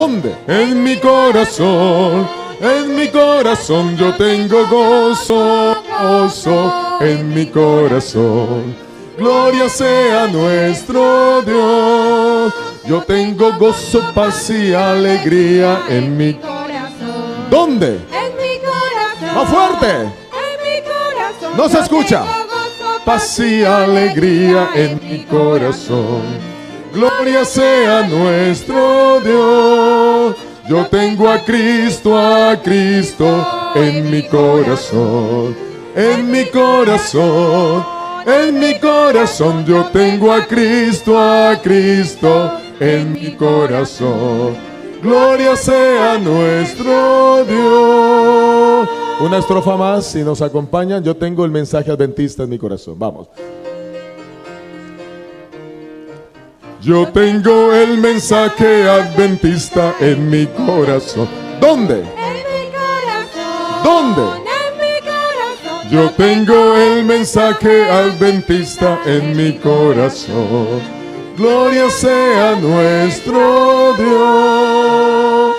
¿Dónde? En mi corazón yo tengo gozo, gozo en mi corazón. Gloria sea nuestro Dios. Yo tengo gozo, paz y alegría en mi corazón. ¿Dónde? En mi corazón. ¡Más fuerte! En mi corazón. No se escucha. Tengo gozo, Paz y alegría en mi corazón. Gloria sea nuestro Dios. Yo tengo a Cristo en mi corazón. En mi corazón, en mi corazón. Yo tengo a Cristo en mi corazón. Gloria sea nuestro Dios. Una estrofa más, si nos acompañan. Yo tengo el mensaje adventista en mi corazón. Vamos. Yo tengo el mensaje adventista en mi corazón. ¿Dónde? En mi corazón. ¿Dónde? En mi corazón. Yo tengo el mensaje adventista en mi corazón. Gloria sea nuestro Dios.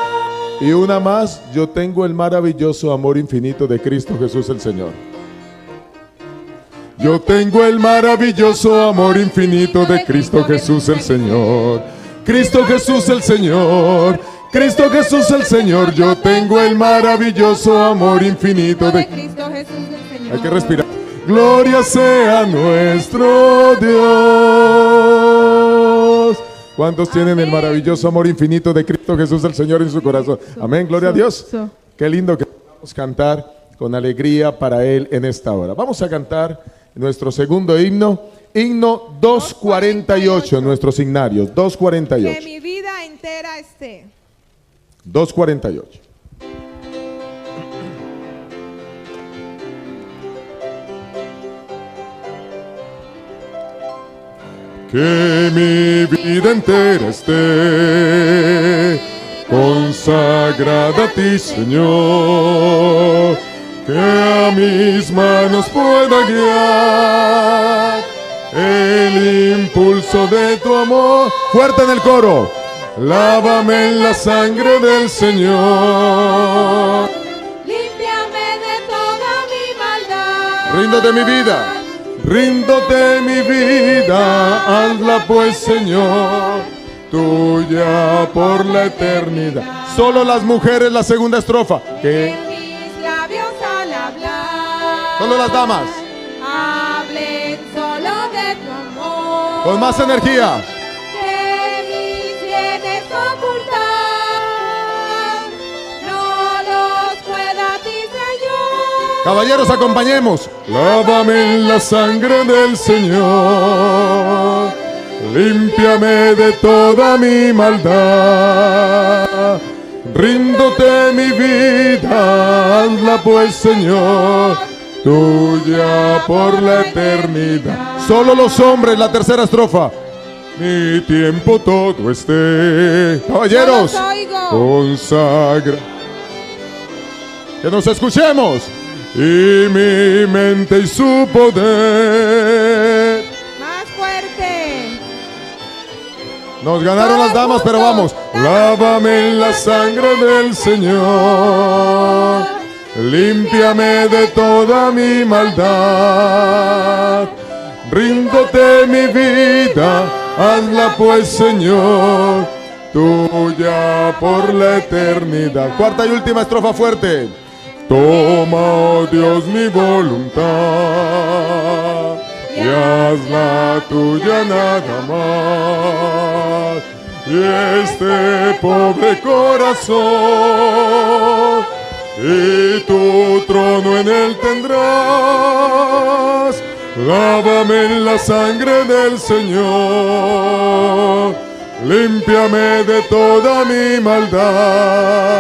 Y una más, yo tengo el maravilloso amor infinito de Cristo Jesús el Señor. Yo tengo el maravilloso amor infinito de Cristo Jesús el Señor. Cristo Jesús el Señor. Cristo Jesús el Señor. Yo tengo el maravilloso amor infinito de Cristo Jesús el Señor. Hay que respirar. Gloria sea nuestro Dios. ¿Cuántos tienen el maravilloso amor infinito de Cristo Jesús el Señor en su corazón? Amén, gloria a Dios. Qué lindo que podamos cantar con alegría para Él en esta hora. Vamos a cantar nuestro segundo himno, himno 248, nuestros signarios, 248. Que mi vida entera esté. 248. Que mi vida entera esté consagrada a ti, Señor. Que a mis manos pueda guiar el impulso de tu amor. Fuerte en el coro. Lávame en la sangre del Señor. Límpiame de toda mi maldad. Ríndote mi vida. Ríndote mi vida. Hazla pues, Señor, tuya por la eternidad. Solo las mujeres, la segunda estrofa. Que solo las damas. Hablen solo de tu amor. Con más energía. Que mis bienes ocultar no los pueda a ti, Señor. Caballeros, acompañemos. Lávame en la sangre del Señor. Límpiame de toda mi maldad. Ríndote mi vida. Hazla pues, Señor, tuya por la eternidad. Solo los hombres, la tercera estrofa. Mi tiempo todo esté. Caballeros, consagra. Que nos escuchemos. Y mi mente y su poder. Más fuerte. Nos ganaron las damas, pero vamos. Lávame en la sangre del Señor. Límpiame de toda mi maldad. Ríndote mi vida. Hazla pues, Señor, tuya por la eternidad. Cuarta y última estrofa fuerte. Toma, oh Dios, mi voluntad y hazla tuya nada más. Y este pobre corazón, y tu trono en él tendrás. Lávame en la sangre del Señor, límpiame de toda mi maldad.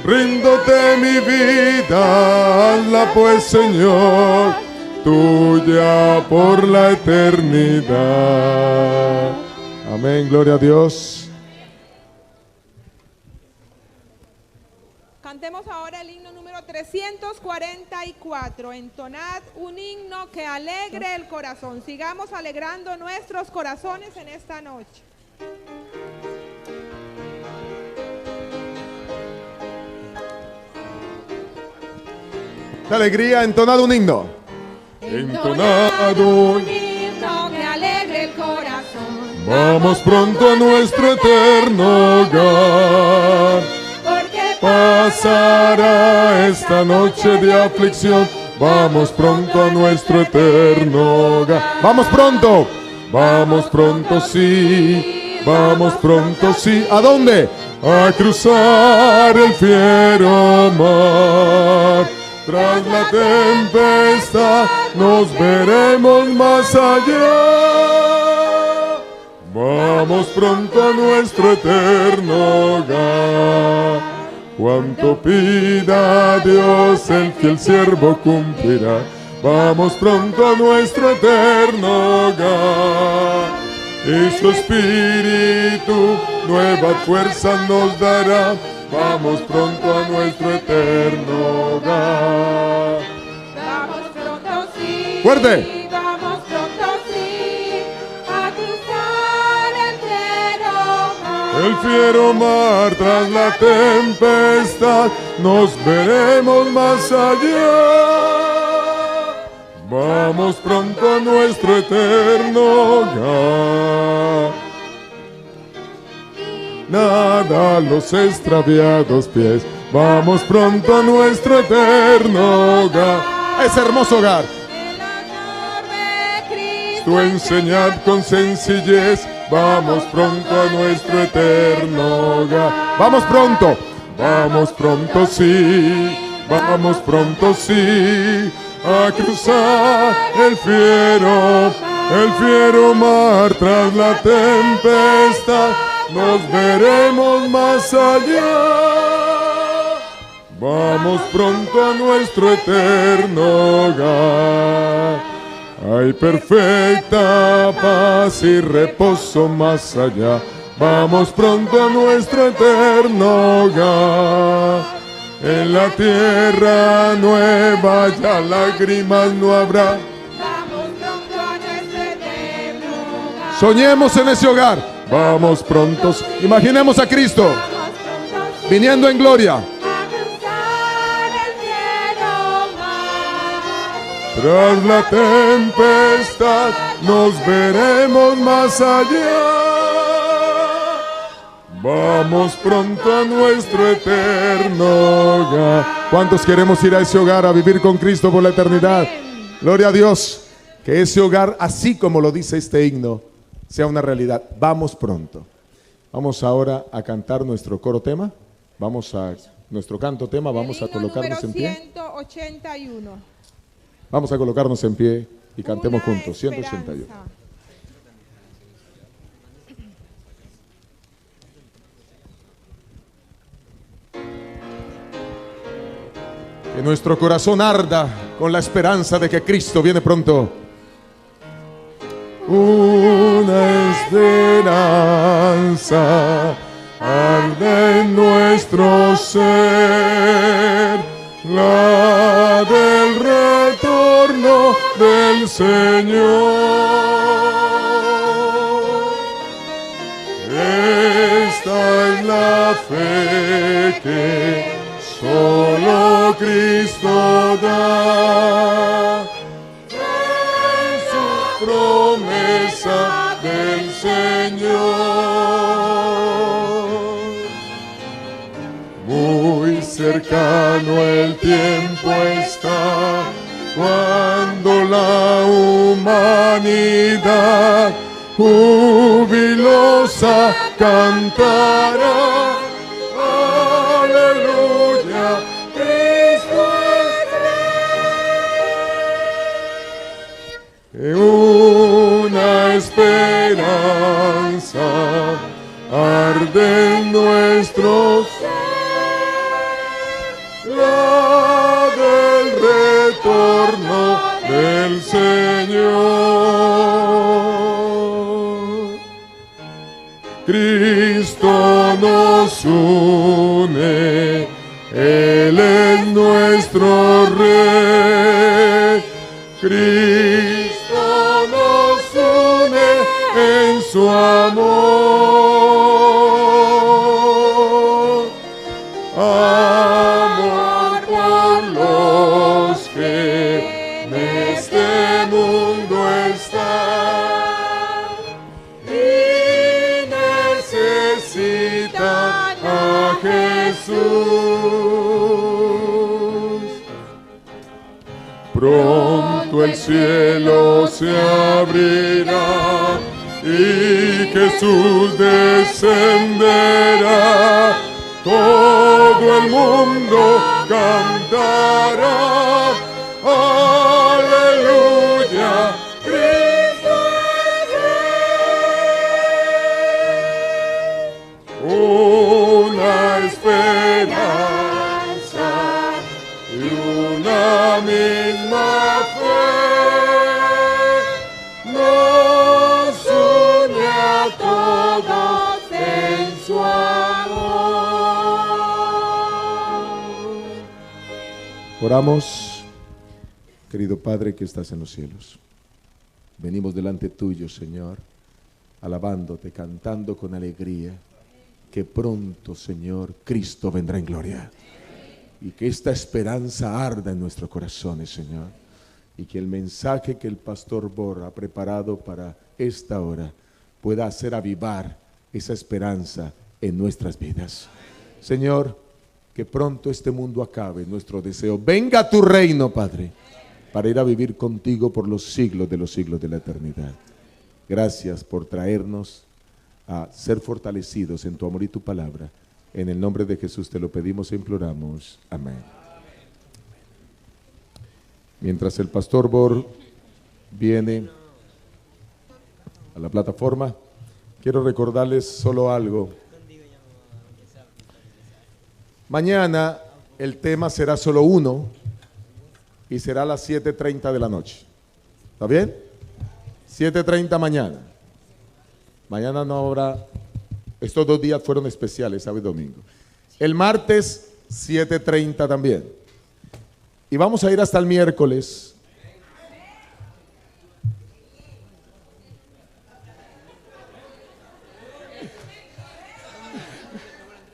Ríndote mi vida, hazla pues, Señor, tuya por la eternidad. Amén, gloria a Dios. Cantemos ahora el himno número 344. Entonad un himno que alegre el corazón. Sigamos alegrando nuestros corazones en esta noche. De alegría, entonado un himno. Entonado un himno que alegre el corazón. Vamos pronto a nuestro eterno hogar. Porque Pasará esta noche de aflicción. Vamos pronto a nuestro eterno hogar. Vamos pronto sí. Vamos pronto sí. ¿A dónde? A cruzar el fiero mar. Tras la tempestad nos veremos más allá. Vamos pronto a nuestro eterno hogar. Cuanto pida Dios, el fiel siervo cumplirá. Vamos pronto a nuestro eterno hogar. Y su espíritu nueva fuerza nos dará. Vamos pronto a nuestro eterno hogar. vamos pronto sí. Fuerte. Vamos pronto sí. A cruzar el fiero mar tras la tempestad, nos veremos más allá. Vamos pronto a nuestro eterno hogar. Nada los extraviados pies, vamos pronto a nuestro eterno hogar. Ese hermoso hogar. El honor de Cristo. Tú enseñad con sencillez, vamos pronto a nuestro eterno hogar. Vamos pronto sí, vamos pronto sí, a cruzar el fiero mar tras la tempestad, nos veremos más allá. Vamos pronto a nuestro eterno hogar. Hay perfecta paz y reposo más allá. Vamos pronto a nuestro eterno hogar. En la tierra nueva ya lágrimas no habrá. Vamos pronto a nuestro eterno hogar. Soñemos en ese hogar. Vamos prontos. Imaginemos a Cristo Vamos pronto sí. viniendo en gloria. A cruzar el fiero mar. Tras la tempestad nos veremos más allá. Vamos pronto a nuestro eterno hogar. ¿Cuántos queremos ir a ese hogar a vivir con Cristo por la eternidad? Gloria a Dios. Que ese hogar, así como lo dice este himno, sea una realidad. Vamos pronto. Vamos ahora a cantar nuestro coro tema. Vamos a nuestro canto tema. Vamos a El himno colocarnos en número pie. 181. Vamos a colocarnos en pie y cantemos Una juntos. 181. esperanza. Que nuestro corazón arda con la esperanza de que Cristo viene pronto. Una esperanza arde en nuestro ser, la del retorno del Señor. Esta es la fe que solo Cristo da, en su promesa del Señor. Muy cercano el tiempo está, cuando la humanidad jubilosa cantará. Aleluya, Cristo es Rey. Una esperanza arde en nuestro ser, la del retorno del Señor. Cristo nos une, Él es nuestro Rey. Cristo nos une en su amor, amor por los cantar a Jesús. Pronto el cielo se abrirá y Jesús descenderá. Todo el mundo cantará. Aleluya. Cristo es Rey. Una esperanza y una misma fe nos une a todos en su amor. Oramos. Querido Padre que estás en los cielos, venimos delante tuyo, Señor, alabándote, cantando con alegría, que pronto, Señor, Cristo vendrá en gloria. Y que esta esperanza arda en nuestros corazones, Señor. Y que el mensaje que el pastor Bor ha preparado para esta hora pueda hacer avivar esa esperanza en nuestras vidas. Señor, que pronto este mundo acabe, nuestro deseo. Venga a tu reino, Padre, para ir a vivir contigo por los siglos de la eternidad. Gracias por traernos a ser fortalecidos en tu amor y tu palabra. En el nombre de Jesús te lo pedimos e imploramos. Amén. Mientras el pastor Bor viene a la plataforma, quiero recordarles solo algo. Mañana el tema será solo uno y será a las 7:30 de la noche. ¿Está bien? 7:30 mañana. Mañana no habrá. Estos 2 días fueron especiales, sábado y domingo. El martes 7:30 también. Y vamos a ir hasta el miércoles.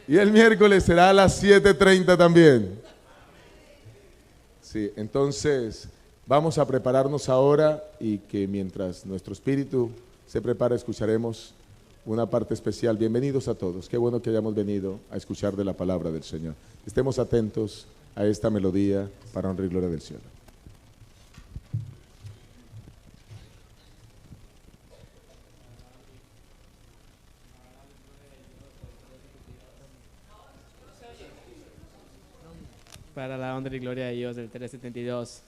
Y el miércoles será a las 7:30 también. Sí, entonces vamos a prepararnos ahora y que mientras nuestro espíritu se prepara escucharemos una parte especial. Bienvenidos a todos, qué bueno que hayamos venido a escuchar de la palabra del Señor. Estemos atentos a esta melodía para honra y gloria del cielo. Para la honra y gloria de Dios del 372.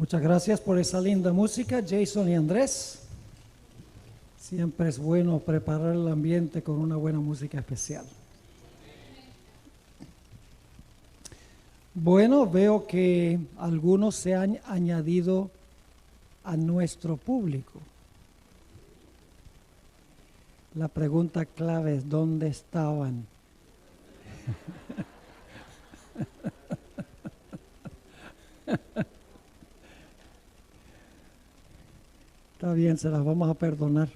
Muchas gracias por esa linda música, Jason y Andrés. Siempre es bueno preparar el ambiente con una buena música especial. Bueno, veo que algunos se han añadido a nuestro público. La pregunta clave es: ¿dónde estaban? Está bien, se las vamos a perdonar.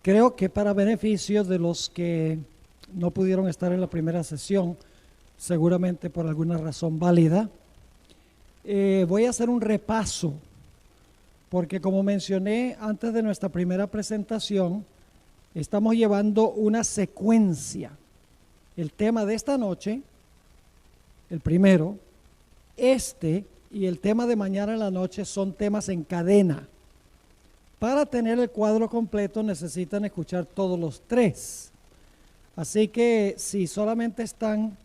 Creo que para beneficio de los que no pudieron estar en la primera sesión, seguramente por alguna razón válida, voy a hacer un repaso, porque como mencioné antes de nuestra primera presentación, estamos llevando una secuencia. El tema de esta noche, el primero, y el tema de mañana en la noche son temas en cadena. Para tener el cuadro completo necesitan escuchar todos los tres. Así que si solamente están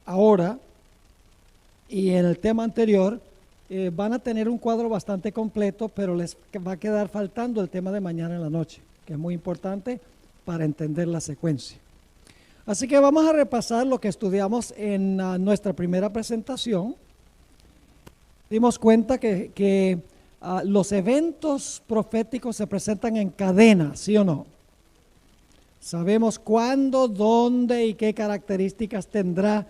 ahora y en el tema anterior, van a tener un cuadro bastante completo, pero les va a quedar faltando el tema de mañana en la noche, que es muy importante para entender la secuencia. Así que vamos a repasar lo que estudiamos en nuestra primera presentación. Dimos cuenta que los eventos proféticos se presentan en cadena, ¿sí o no? Sabemos cuándo, dónde y qué características tendrá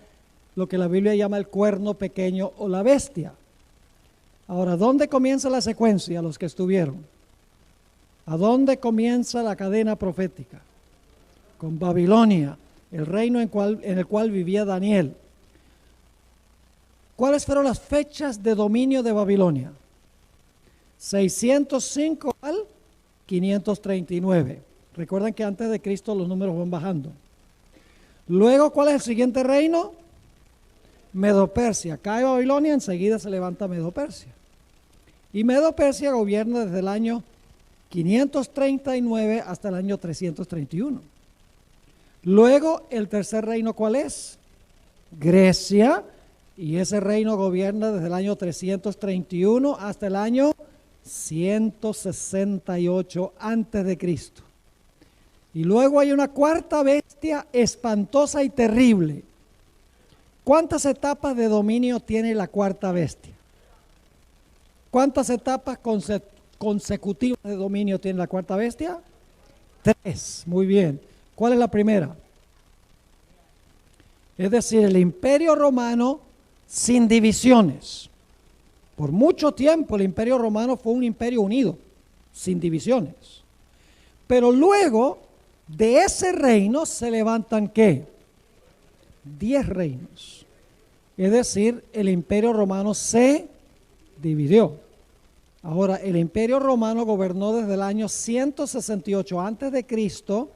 lo que la Biblia llama el cuerno pequeño o la bestia. Ahora, ¿dónde comienza la secuencia, los que estuvieron? ¿A dónde comienza la cadena profética? Con Babilonia, el reino en el cual vivía Daniel. ¿Cuáles fueron las fechas de dominio de Babilonia? 605 al 539. Recuerden que antes de Cristo los números van bajando. Luego, ¿cuál es el siguiente reino? Medo-Persia. Cae Babilonia, enseguida se levanta Medo-Persia. Y Medo-Persia gobierna desde el año 539 hasta el año 331. Luego, el tercer reino, ¿cuál es? Grecia. Y ese reino gobierna desde el año 331 hasta el año 168 antes de Cristo. Y luego hay una cuarta bestia espantosa y terrible. ¿Cuántas etapas de dominio tiene la cuarta bestia? ¿Cuántas etapas consecutivas de dominio tiene la cuarta bestia? 3. Muy bien. ¿Cuál es la primera? Es decir, el Imperio Romano sin divisiones. Por mucho tiempo el Imperio Romano fue un imperio unido, sin divisiones. Pero luego de ese reino se levantan ¿qué? 10 reinos. Es decir, el Imperio Romano se dividió. Ahora, el Imperio Romano gobernó desde el año 168 antes de Cristo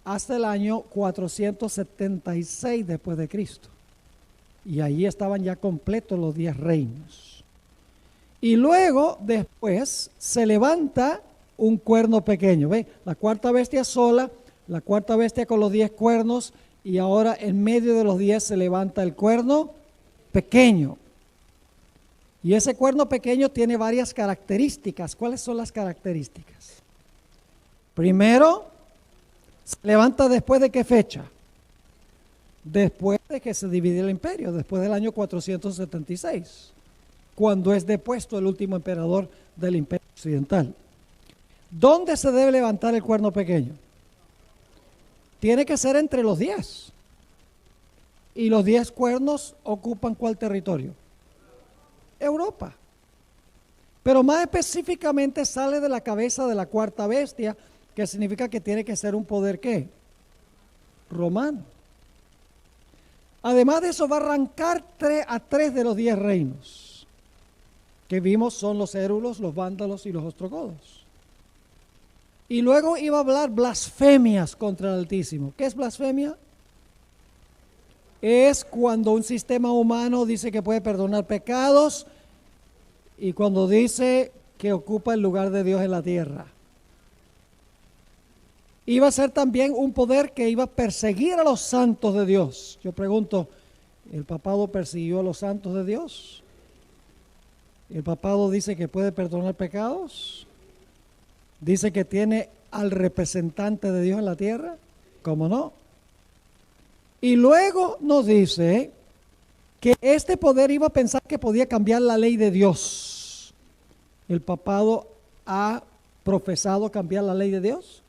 hasta el año 476 después de Cristo. Y ahí estaban ya completos los 10 reinos. Y luego, después, se levanta un cuerno pequeño. ¿Ve? La cuarta bestia sola, la cuarta bestia con los 10 cuernos, y ahora en medio de los 10 se levanta el cuerno pequeño. Y ese cuerno pequeño tiene varias características. ¿Cuáles son las características? Primero, se levanta después de qué fecha? Después de que se dividió el imperio, después del año 476, cuando es depuesto el último emperador del imperio occidental. ¿Dónde se debe levantar el cuerno pequeño? Tiene que ser entre los 10. Y los 10 cuernos ocupan ¿cuál territorio? Europa. Pero más específicamente sale de la cabeza de la cuarta bestia, que significa que tiene que ser un poder ¿qué? Romano. Además de eso va a arrancar a 3 de los 10 reinos que vimos son los érulos, los vándalos y los ostrogodos. Y luego iba a hablar blasfemias contra el Altísimo. ¿Qué es blasfemia? Es cuando un sistema humano dice que puede perdonar pecados y cuando dice que ocupa el lugar de Dios en la tierra. Iba a ser también un poder que iba a perseguir a los santos de Dios. Yo pregunto, ¿el papado persiguió a los santos de Dios? El papado dice que puede perdonar pecados. Dice que tiene al representante de Dios en la tierra. ¿Cómo no? Y luego nos dice que este poder iba a pensar que podía cambiar la ley de Dios. ¿El papado ha profesado cambiar la ley de Dios?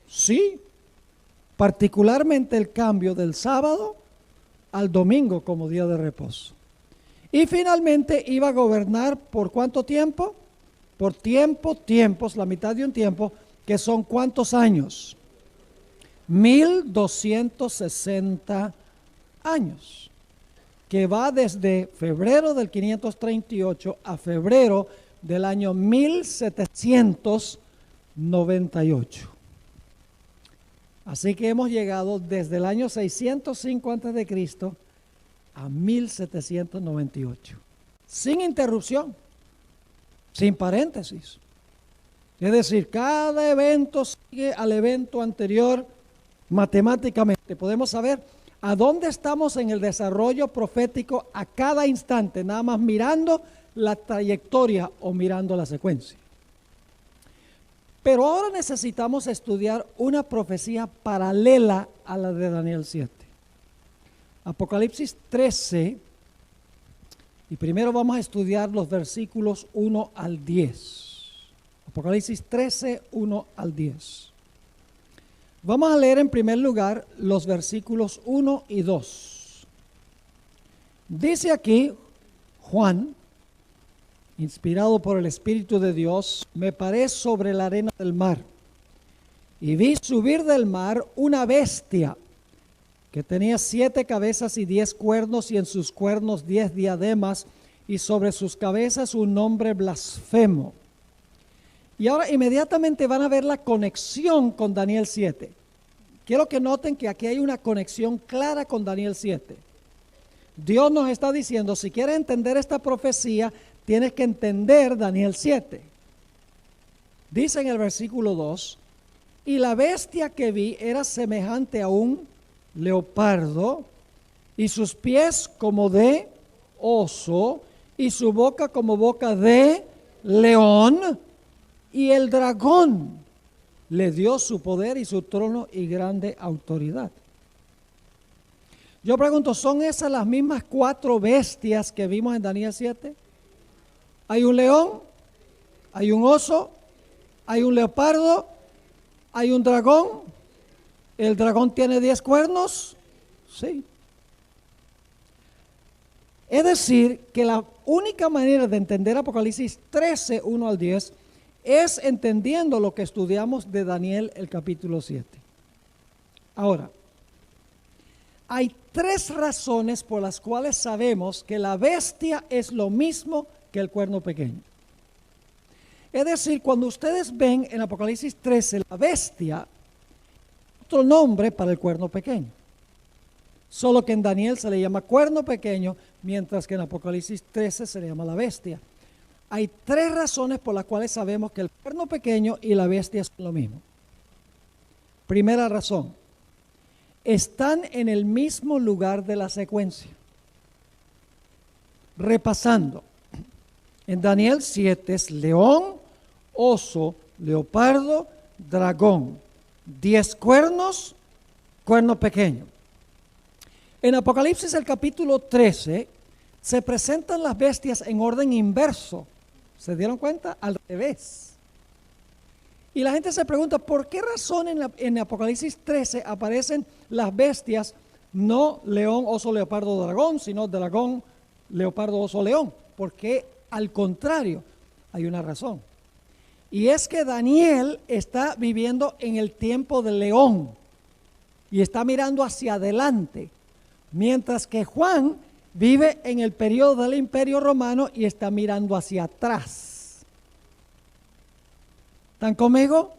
Sí. Particularmente el cambio del sábado al domingo como día de reposo. Y finalmente iba a gobernar ¿por cuánto tiempo? Por tiempos, la mitad de un tiempo, que son ¿cuántos años? 1260 años, que va desde febrero del 538 a febrero del año 1798. Así que hemos llegado desde el año 605 a.C. a 1798, sin interrupción, sin paréntesis. Es decir, cada evento sigue al evento anterior matemáticamente. Podemos saber a dónde estamos en el desarrollo profético a cada instante, nada más mirando la trayectoria o mirando la secuencia. Pero ahora necesitamos estudiar una profecía paralela a la de Daniel 7. Apocalipsis 13, y primero vamos a estudiar los versículos 1 al 10. Apocalipsis 13, 1 al 10. Vamos a leer en primer lugar los versículos 1 y 2. Dice aquí Juan, inspirado por el Espíritu de Dios, me paré sobre la arena del mar y vi subir del mar una bestia que tenía 7 cabezas y 10 cuernos, y en sus cuernos 10 diademas, y sobre sus cabezas un nombre blasfemo. Y ahora inmediatamente van a ver la conexión con Daniel 7. Quiero que noten que aquí hay una conexión clara con Daniel 7. Dios nos está diciendo, si quieres entender esta profecía, tienes que entender Daniel 7. Dice en el versículo 2, y la bestia que vi era semejante a un leopardo, y sus pies como de oso, y su boca como boca de león, y el dragón le dio su poder y su trono y grande autoridad. Yo pregunto, ¿son esas las mismas 4 bestias que vimos en Daniel 7? Hay un león, hay un oso, hay un leopardo, hay un dragón. ¿El dragón tiene 10 cuernos? Sí. Es decir, que la única manera de entender Apocalipsis 13, 1 al 10, es entendiendo lo que estudiamos de Daniel el capítulo 7. Ahora, hay 3 razones por las cuales sabemos que la bestia es lo mismo que el cuerno pequeño. Es decir, cuando ustedes ven en Apocalipsis 13 la bestia, otro nombre para el cuerno pequeño. Solo que en Daniel se le llama cuerno pequeño, mientras que en Apocalipsis 13 se le llama la bestia. Hay 3 razones por las cuales sabemos que el cuerno pequeño y la bestia son lo mismo. Primera razón, están en el mismo lugar de la secuencia. Repasando, en Daniel 7 es león, oso, leopardo, dragón, 10 cuernos, cuerno pequeño. En Apocalipsis el capítulo 13 se presentan las bestias en orden inverso. ¿Se dieron cuenta? Al revés. Y la gente se pregunta, ¿por qué razón en Apocalipsis 13 aparecen las bestias, no león, oso, leopardo, dragón, sino dragón, leopardo, oso, león? ¿Por qué al contrario? Hay una razón. Y es que Daniel está viviendo en el tiempo del león y está mirando hacia adelante, mientras que Juan vive en el periodo del Imperio Romano y está mirando hacia atrás. ¿Están conmigo?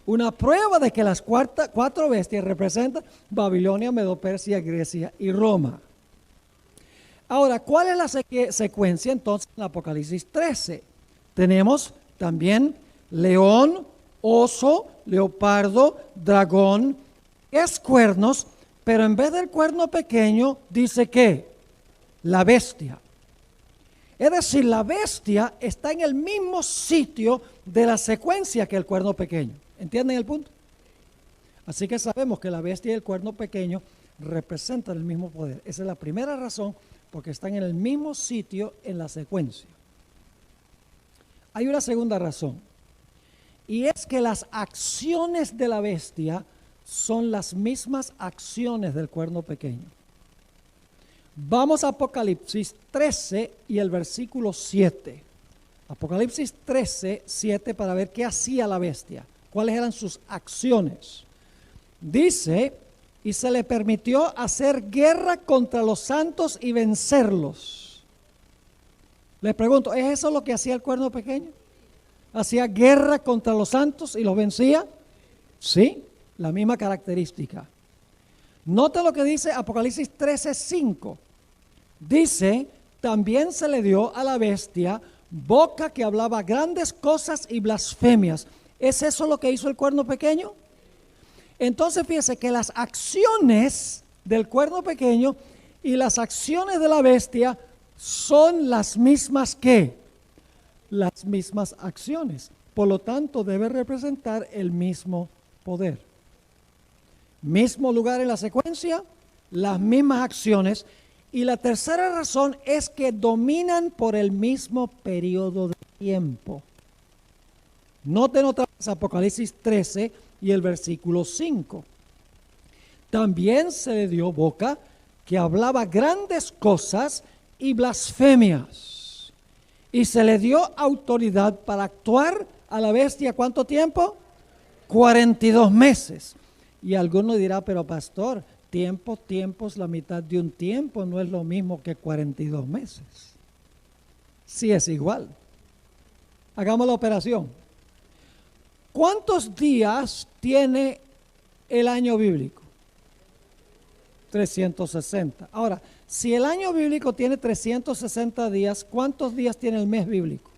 Una prueba de que las 4 bestias representan Babilonia, Medo-Persia, Grecia y Roma. Ahora, ¿cuál es la secuencia entonces en Apocalipsis 13? Tenemos también león, oso, leopardo, dragón, 10 cuernos, pero en vez del cuerno pequeño dice que la bestia. Es decir, la bestia está en el mismo sitio de la secuencia que el cuerno pequeño. ¿Entienden el punto? Así que sabemos que la bestia y el cuerno pequeño representan el mismo poder. Esa es la primera razón, porque están en el mismo sitio en la secuencia. Hay una segunda razón, y es que las acciones de la bestia son las mismas acciones del cuerno pequeño. Vamos a Apocalipsis 13 y el versículo 7. Apocalipsis 13, 7, para ver qué hacía la bestia, cuáles eran sus acciones. Dice, y se le permitió hacer guerra contra los santos y vencerlos. Les pregunto, ¿es eso lo que hacía el cuerno pequeño? ¿Hacía guerra contra los santos y los vencía? Sí, la misma característica. Nota lo que dice Apocalipsis 13, 5. Dice, también se le dio a la bestia boca que hablaba grandes cosas y blasfemias. ¿Es eso lo que hizo el cuerno pequeño? Entonces fíjese que las acciones del cuerno pequeño y las acciones de la bestia son las mismas que las mismas acciones. Por lo tanto, debe representar el mismo poder. Mismo lugar en la secuencia, las mismas acciones. Y la tercera razón es que dominan por el mismo periodo de tiempo. Noten otra vez Apocalipsis 13 y el versículo 5. También se le dio boca que hablaba grandes cosas y blasfemias. Y se le dio autoridad para actuar a la bestia, ¿cuánto tiempo? 42 meses. Y alguno dirá, pero pastor, tiempo es la mitad de un tiempo, no es lo mismo que 42 meses. Sí es igual. Hagamos la operación. ¿Cuántos días tiene el año bíblico? 360. Ahora, si el año bíblico tiene 360 días, ¿cuántos días tiene el mes bíblico?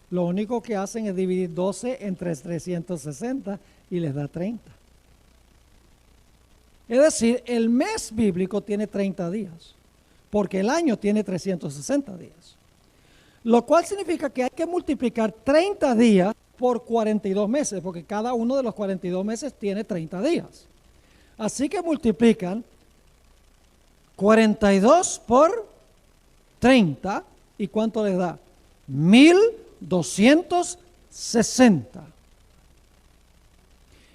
Lo único que hacen es dividir 12 entre 360 y les da 30. Es decir, el mes bíblico tiene 30 días, porque el año tiene 360 días. Lo cual significa que hay que multiplicar 30 días por 42 meses, porque cada uno de los 42 meses tiene 30 días. Así que multiplican 42 por 30, ¿y cuánto les da? 1260.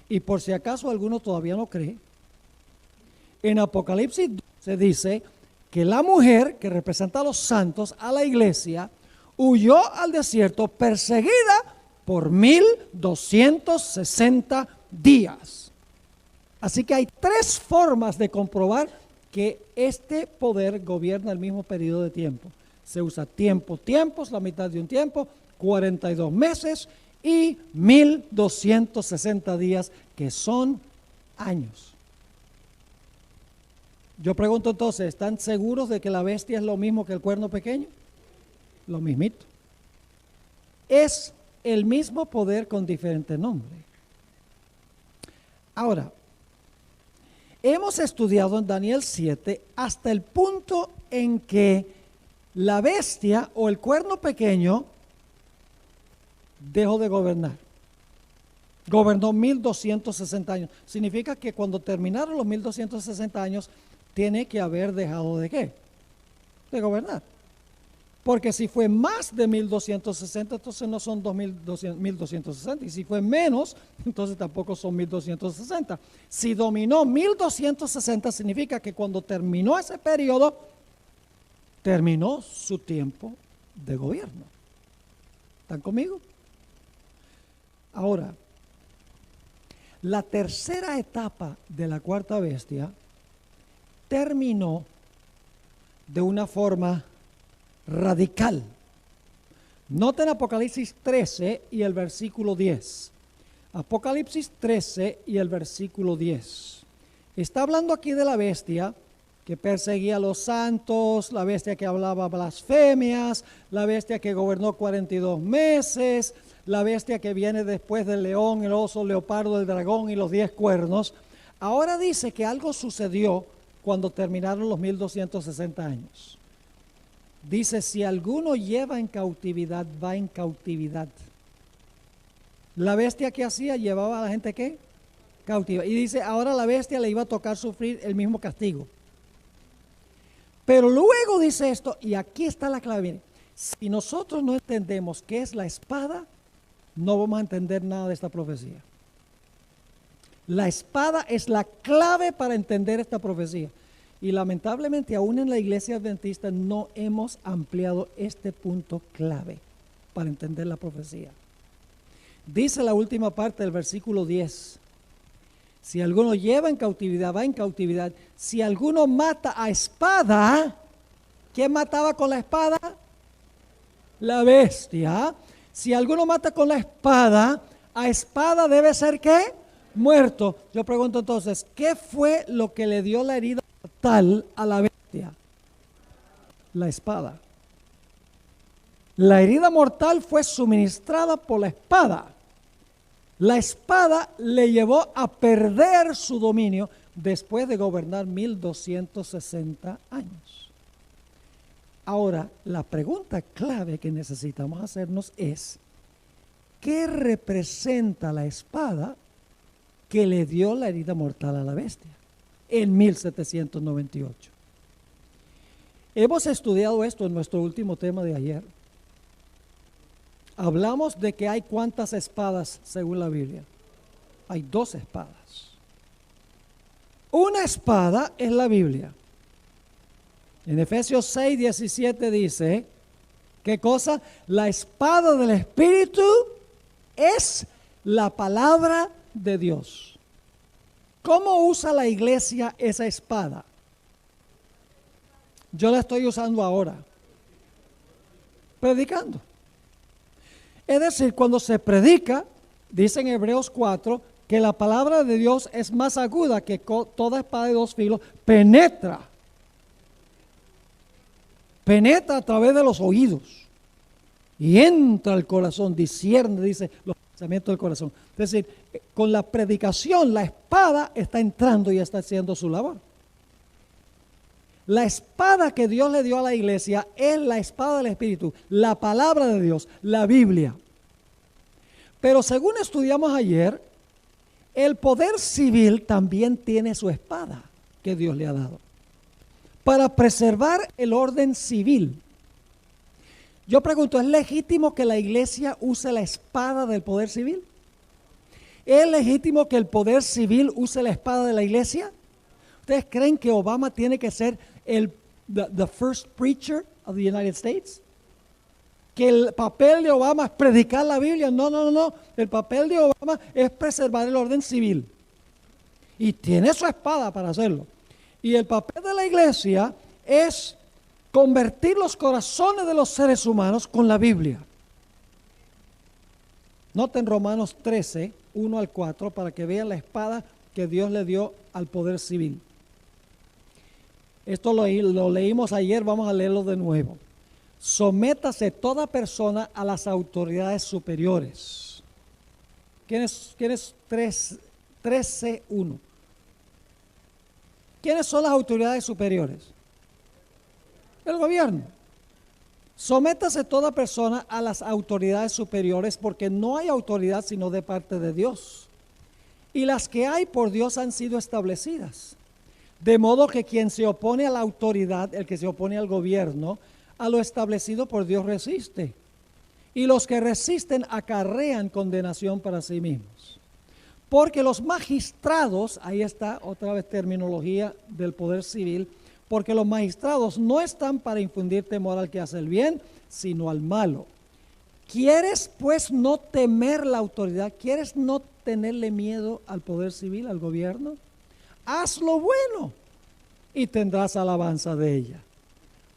Y por si acaso alguno todavía no cree, en Apocalipsis se dice que la mujer que representa a los santos, a la iglesia, huyó al desierto perseguida por 1260 días. Así que hay tres formas de comprobar que este poder gobierna el mismo periodo de tiempo. Se usa tiempos, la mitad de un tiempo, 42 meses y 1260 días, que son años. Yo pregunto entonces, ¿están seguros de que la bestia es lo mismo que el cuerno pequeño? Lo mismito. Es el mismo poder con diferente nombre. Ahora, hemos estudiado en Daniel 7 hasta el punto en que la bestia o el cuerno pequeño dejó de gobernar. Gobernó 1260 años. Significa que cuando terminaron los 1260 años, tiene que haber dejado de ¿qué? De gobernar. Porque si fue más de 1260, entonces no son 1260. Y si fue menos, entonces tampoco son 1260. Si dominó 1260, significa que cuando terminó ese periodo, terminó su tiempo de gobierno. ¿Están conmigo? Ahora, la tercera etapa de la cuarta bestia terminó de una forma radical. Noten Apocalipsis 13 y el versículo 10. Apocalipsis 13 y el versículo 10. Está hablando aquí de la bestia que perseguía a los santos, la bestia que hablaba blasfemias, la bestia que gobernó 42 meses, la bestia que viene después del león, el oso, el leopardo, el dragón y los 10 cuernos. Ahora dice que algo sucedió cuando terminaron los 1260 años. dice, si alguno lleva en cautividad, va en cautividad. La bestia que hacía llevaba a la gente ¿qué? Cautiva. Y dice, ahora la bestia le iba a tocar sufrir el mismo castigo. Pero luego dice esto, y aquí está la clave. Miren, si nosotros no entendemos qué es la espada, no vamos a entender nada de esta profecía. La espada es la clave para entender esta profecía. Y lamentablemente aún en la iglesia adventista no hemos ampliado este punto clave para entender la profecía. Dice la última parte del versículo 10. Si alguno lleva en cautividad, va en cautividad. Si alguno mata a espada, ¿quién mataba con la espada? La bestia. Si alguno mata con la espada, a espada debe ser ¿qué? Muerto. Yo pregunto entonces, ¿qué fue lo que le dio la herida mortal a la bestia? La espada. La herida mortal fue suministrada por la espada. La espada le llevó a perder su dominio después de gobernar 1260 años. Ahora, la pregunta clave que necesitamos hacernos es, ¿qué representa la espada que le dio la herida mortal a la bestia en 1798? Hemos estudiado esto en nuestro último tema de ayer. Hablamos de que hay cuántas espadas según la Biblia. Hay 2 espadas. Una espada es la Biblia. En Efesios 6, 17 dice, ¿qué cosa? La espada del Espíritu es la palabra de Dios. ¿Cómo usa la iglesia esa espada? Yo la estoy usando ahora. Predicando. Es decir, cuando se predica, dice en Hebreos 4, que la palabra de Dios es más aguda que toda espada de 2 filos, penetra a través de los oídos y entra al corazón, discierne, dice, los pensamientos del corazón. Es decir, con la predicación, la espada está entrando y está haciendo su labor. La espada que Dios le dio a la iglesia es la espada del Espíritu, la palabra de Dios, la Biblia. Pero según estudiamos ayer, el poder civil también tiene su espada que Dios le ha dado para preservar el orden civil. Yo pregunto, ¿es legítimo que la iglesia use la espada del poder civil? ¿Es legítimo que el poder civil use la espada de la iglesia? ¿Ustedes creen que Obama tiene que ser the first preacher of the United States? ¿Que el papel de Obama es predicar la Biblia? No. El papel de Obama es preservar el orden civil. Y tiene su espada para hacerlo. Y el papel de la iglesia es convertir los corazones de los seres humanos con la Biblia. Noten Romanos 13, 1 al 4, para que vean la espada que Dios le dio al poder civil. Esto lo leímos ayer, vamos a leerlo de nuevo. Sométase toda persona a las autoridades superiores. ¿Quién es 13:1? ¿Quiénes son las autoridades superiores? El gobierno. Sométase toda persona a las autoridades superiores, porque no hay autoridad sino de parte de Dios. Y las que hay por Dios han sido establecidas. De modo que quien se opone a la autoridad, el que se opone al gobierno, a lo establecido por Dios resiste. Y los que resisten acarrean condenación para sí mismos. Porque los magistrados, ahí está otra vez terminología del poder civil, porque los magistrados no están para infundir temor al que hace el bien, sino al malo. ¿Quieres pues no temer la autoridad? ¿Quieres no tenerle miedo al poder civil, al gobierno? Haz lo bueno y tendrás alabanza de ella,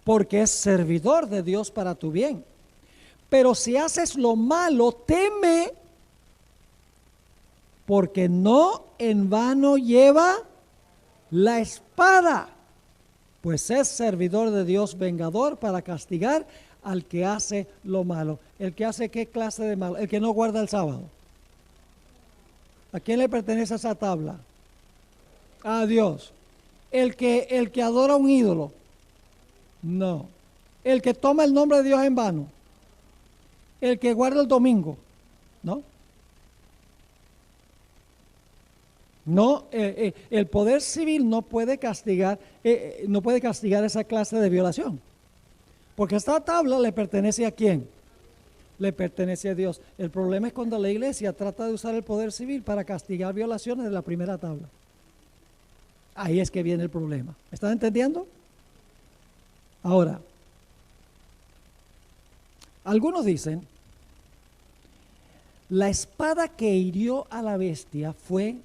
porque es servidor de Dios para tu bien. Pero si haces lo malo, teme, porque no en vano lleva la espada, pues es servidor de Dios vengador para castigar al que hace lo malo. ¿El que hace qué clase de malo? El que no guarda el sábado. ¿A quién le pertenece esa tabla? A Dios. ¿El que adora un ídolo? No. el que toma el nombre de Dios en vano, el que guarda el domingo, ¿no? No, el poder civil no puede castigar esa clase de violación, porque esta tabla le pertenece ¿a quién? Le pertenece a Dios. El problema es cuando la iglesia trata de usar el poder civil para castigar violaciones de la primera tabla. Ahí es que viene el problema. ¿Me están entendiendo? Ahora, algunos dicen, la espada que hirió a la bestia fue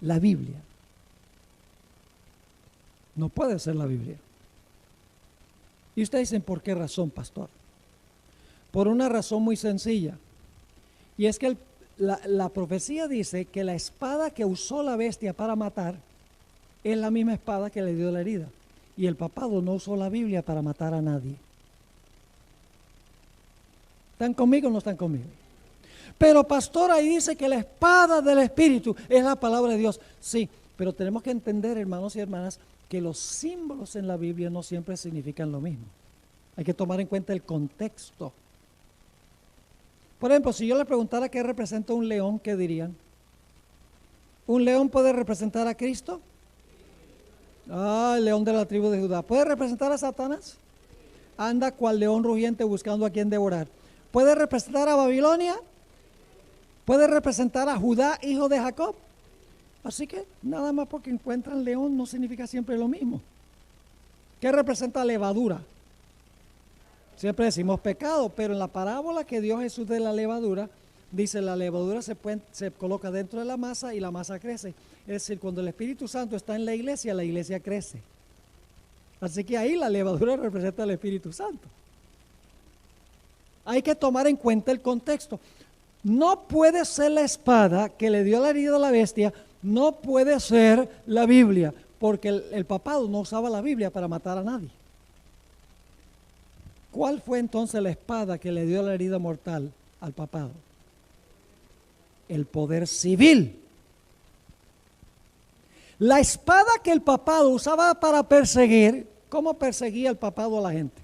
la Biblia. No puede ser la Biblia. Y ustedes dicen, ¿por qué razón, pastor? Por una razón muy sencilla. Y es que la profecía dice que la espada que usó la bestia para matar es la misma espada que le dio la herida. Y el papado no usó la Biblia para matar a nadie. ¿Están conmigo o no están conmigo? Pero pastor, ahí dice que la espada del Espíritu es la palabra de Dios. Sí, pero tenemos que entender, hermanos y hermanas, que los símbolos en la Biblia no siempre significan lo mismo. Hay que tomar en cuenta el contexto. Por ejemplo, si yo le preguntara qué representa un león, ¿qué dirían? ¿Un león puede representar a Cristo? Ah, el león de la tribu de Judá. ¿Puede representar a Satanás? Anda cual león rugiente buscando a quien devorar. ¿Puede representar a Babilonia? ¿Puede representar a Judá, hijo de Jacob? Así que nada más porque encuentran león no significa siempre lo mismo. ¿Qué representa levadura? Siempre decimos pecado, pero en la parábola que dio Jesús de la levadura, dice la levadura se coloca dentro de la masa y la masa crece. Es decir, cuando el Espíritu Santo está en la iglesia crece. Así que ahí la levadura representa al Espíritu Santo. Hay que tomar en cuenta el contexto. No puede ser la espada que le dio la herida a la bestia, no puede ser la Biblia, porque el papado no usaba la Biblia para matar a nadie. ¿Cuál fue entonces la espada que le dio la herida mortal al papado? El poder civil. La espada que el papado usaba para perseguir, ¿cómo perseguía el papado a la gente?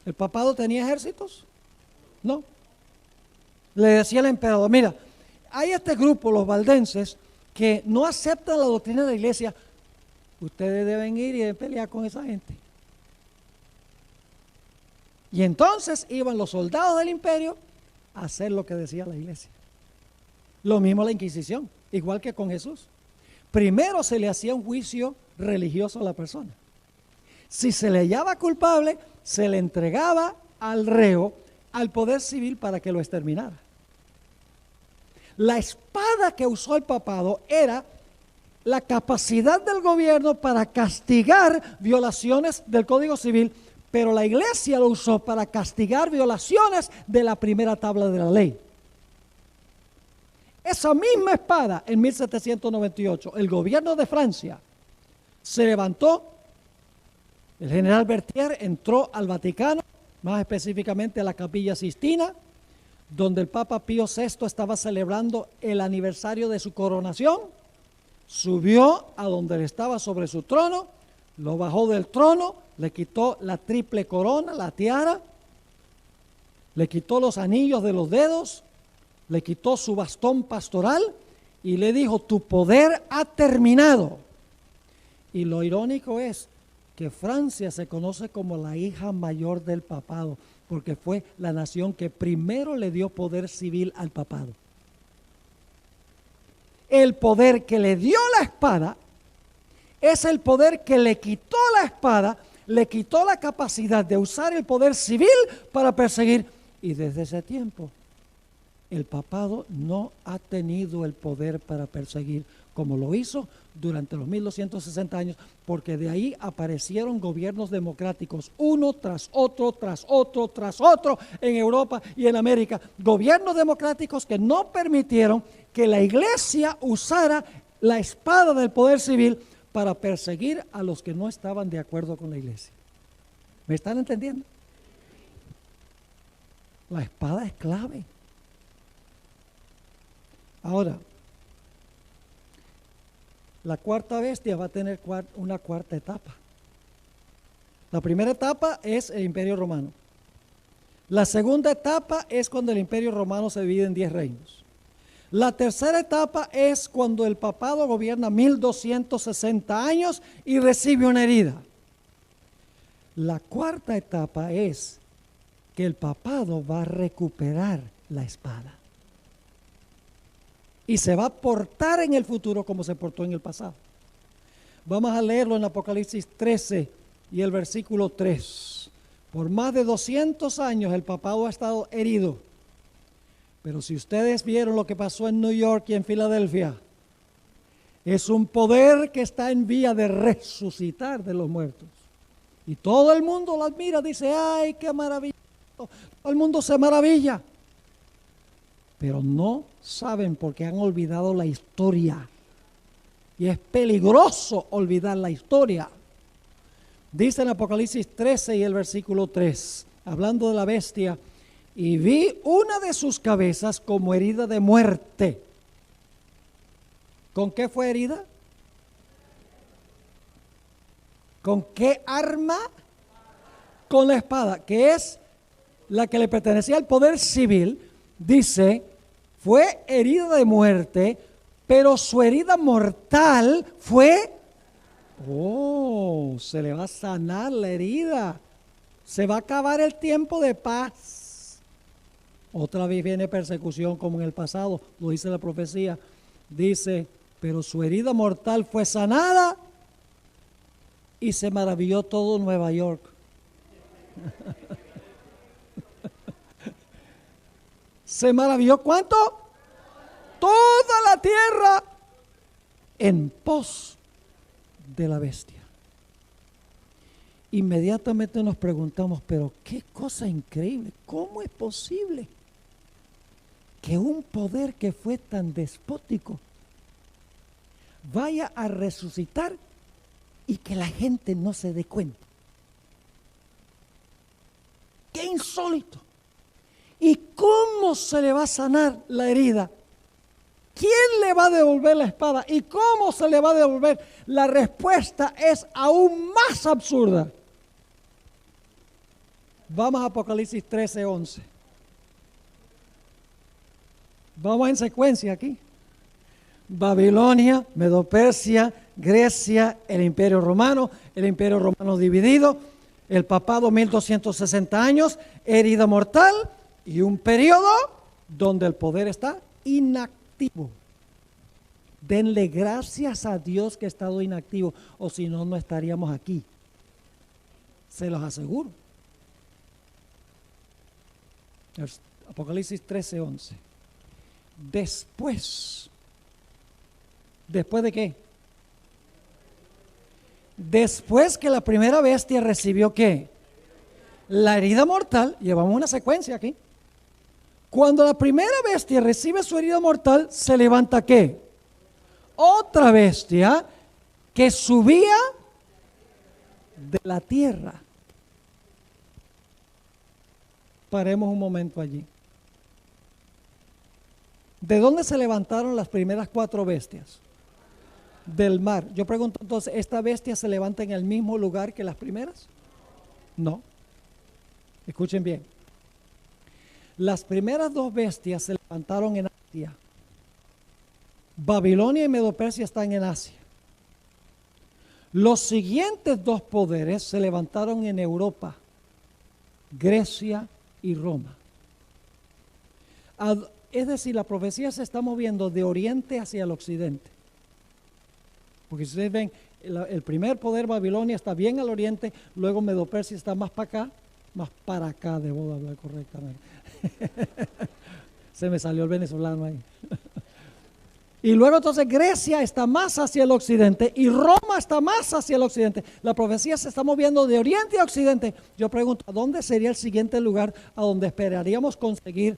¿El papado tenía ejércitos? No. Le decía al emperador, mira, hay este grupo, los valdenses, que no aceptan la doctrina de la iglesia. Ustedes deben ir y pelear con esa gente. Y entonces iban los soldados del imperio a hacer lo que decía la iglesia. Lo mismo la Inquisición, igual que con Jesús. Primero se le hacía un juicio religioso a la persona. Si se le hallaba culpable, se le entregaba al reo, al poder civil para que lo exterminara. La espada que usó el papado era la capacidad del gobierno para castigar violaciones del Código Civil, pero la iglesia lo usó para castigar violaciones de la primera tabla de la ley. Esa misma espada, en 1798, el gobierno de Francia se levantó, el general Berthier entró al Vaticano, más específicamente a la Capilla Sistina, donde el Papa Pío VI estaba celebrando el aniversario de su coronación. Subió a donde él estaba sobre su trono, lo bajó del trono, le quitó la triple corona, la tiara, le quitó los anillos de los dedos, le quitó su bastón pastoral y le dijo, tu poder ha terminado. Y lo irónico es que Francia se conoce como la hija mayor del papado, porque fue la nación que primero le dio poder civil al papado. El poder que le dio la espada es el poder que le quitó la espada, le quitó la capacidad de usar el poder civil para perseguir. Y desde ese tiempo, el papado no ha tenido el poder para perseguir como lo hizo durante los 1260 años, porque de ahí aparecieron gobiernos democráticos, uno tras otro, tras otro, tras otro, en Europa y en América. Gobiernos democráticos que no permitieron que la iglesia usara la espada del poder civil para perseguir a los que no estaban de acuerdo con la iglesia. ¿Me están entendiendo? La espada es clave. Ahora, la cuarta bestia va a tener una cuarta etapa. La primera etapa es el Imperio Romano. La segunda etapa es cuando el Imperio Romano se divide en 10 reinos. La tercera etapa es cuando el papado gobierna 1260 años y recibe una herida. La cuarta etapa es que el papado va a recuperar la espada y se va a portar en el futuro como se portó en el pasado. Vamos a leerlo en Apocalipsis 13 y el versículo 3. Por más de 200 años el papado ha estado herido. Pero si ustedes vieron lo que pasó en New York y en Filadelfia, es un poder que está en vía de resucitar de los muertos. Y todo el mundo lo admira, dice, ¡ay, qué maravilla! Todo el mundo se maravilla. Pero no saben porque han olvidado la historia. Y es peligroso olvidar la historia. Dice en Apocalipsis 13 y el versículo 3, hablando de la bestia, y vi una de sus cabezas como herida de muerte. ¿Con qué fue herida? ¿Con qué arma? Con la espada, que es la que le pertenecía al poder civil. Dice, fue herida de muerte, pero su herida mortal fue, se le va a sanar la herida. Se va a acabar el tiempo de paz. Otra vez viene persecución como en el pasado, lo dice la profecía. Dice, pero su herida mortal fue sanada y se maravilló todo Nueva York. ¿Se maravilló cuánto? Toda la tierra en pos de la bestia. Inmediatamente nos preguntamos, pero qué cosa increíble, ¿cómo es posible que un poder que fue tan despótico vaya a resucitar y que la gente no se dé cuenta? ¡Qué insólito! ¿Y cómo se le va a sanar la herida? ¿Quién le va a devolver la espada? ¿Y cómo se le va a devolver? La respuesta es aún más absurda. Vamos a Apocalipsis 13, 11. Vamos en secuencia aquí. Babilonia, Medo-Persia, Grecia, el Imperio Romano dividido, el papado 1260 años, herida mortal y un periodo donde el poder está inactivo. Denle gracias a Dios que ha estado inactivo, o si no, no estaríamos aquí. Se los aseguro. Apocalipsis 13, 11. ¿Después de qué? Después que la primera bestia recibió ¿qué? La herida mortal. Llevamos una secuencia aquí. Cuando la primera bestia recibe su herida mortal, se levanta ¿qué? Otra bestia que subía de la tierra. Paremos un momento allí. ¿De dónde se levantaron las primeras 4 bestias? Del mar. Yo pregunto entonces, ¿esta bestia se levanta en el mismo lugar que las primeras? No. Escuchen bien. Las primeras 2 bestias se levantaron en Asia. Babilonia y Medo-Persia están en Asia. Los siguientes 2 poderes se levantaron en Europa, Grecia y Roma. Es decir, la profecía se está moviendo de oriente hacia el occidente. Porque si ustedes ven, el primer poder Babilonia está bien al oriente, luego Medo-Persia está más para acá, debo hablar correctamente. Se me salió el venezolano ahí. Y luego entonces Grecia está más hacia el occidente y Roma está más hacia el occidente. La profecía se está moviendo de oriente a occidente. Yo pregunto, ¿a dónde sería el siguiente lugar a donde esperaríamos conseguir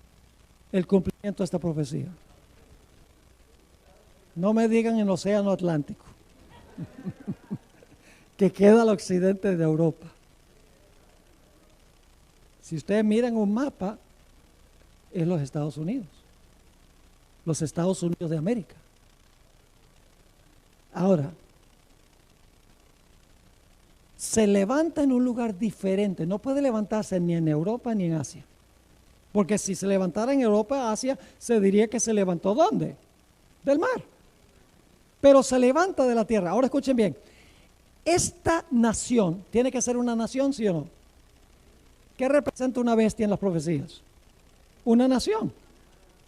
el cumplimiento de esta profecía? No me digan en el océano Atlántico, que queda al occidente de Europa. Si ustedes miran un mapa, es los Estados Unidos. Los Estados Unidos de América. Ahora, se levanta en un lugar diferente. No puede levantarse ni en Europa ni en Asia. Porque si se levantara en Europa, Asia, se diría que se levantó ¿dónde? Del mar. Pero se levanta de la tierra. Ahora escuchen bien. Esta nación, ¿tiene que ser una nación, sí o no? ¿Qué representa una bestia en las profecías? Una nación,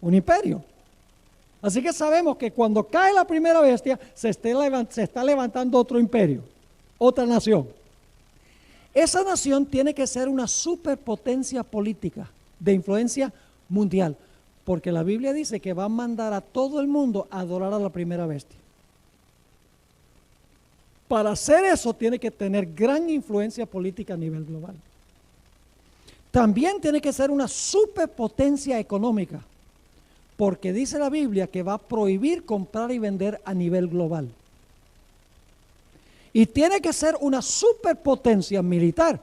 un imperio. Así que sabemos que cuando cae la primera bestia, se está levantando otro imperio, otra nación. Esa nación tiene que ser una superpotencia política de influencia mundial, porque la Biblia dice que va a mandar a todo el mundo a adorar a la primera bestia. Para hacer eso tiene que tener gran influencia política a nivel global. También tiene que ser una superpotencia económica, porque dice la Biblia que va a prohibir comprar y vender a nivel global. Y tiene que ser una superpotencia militar,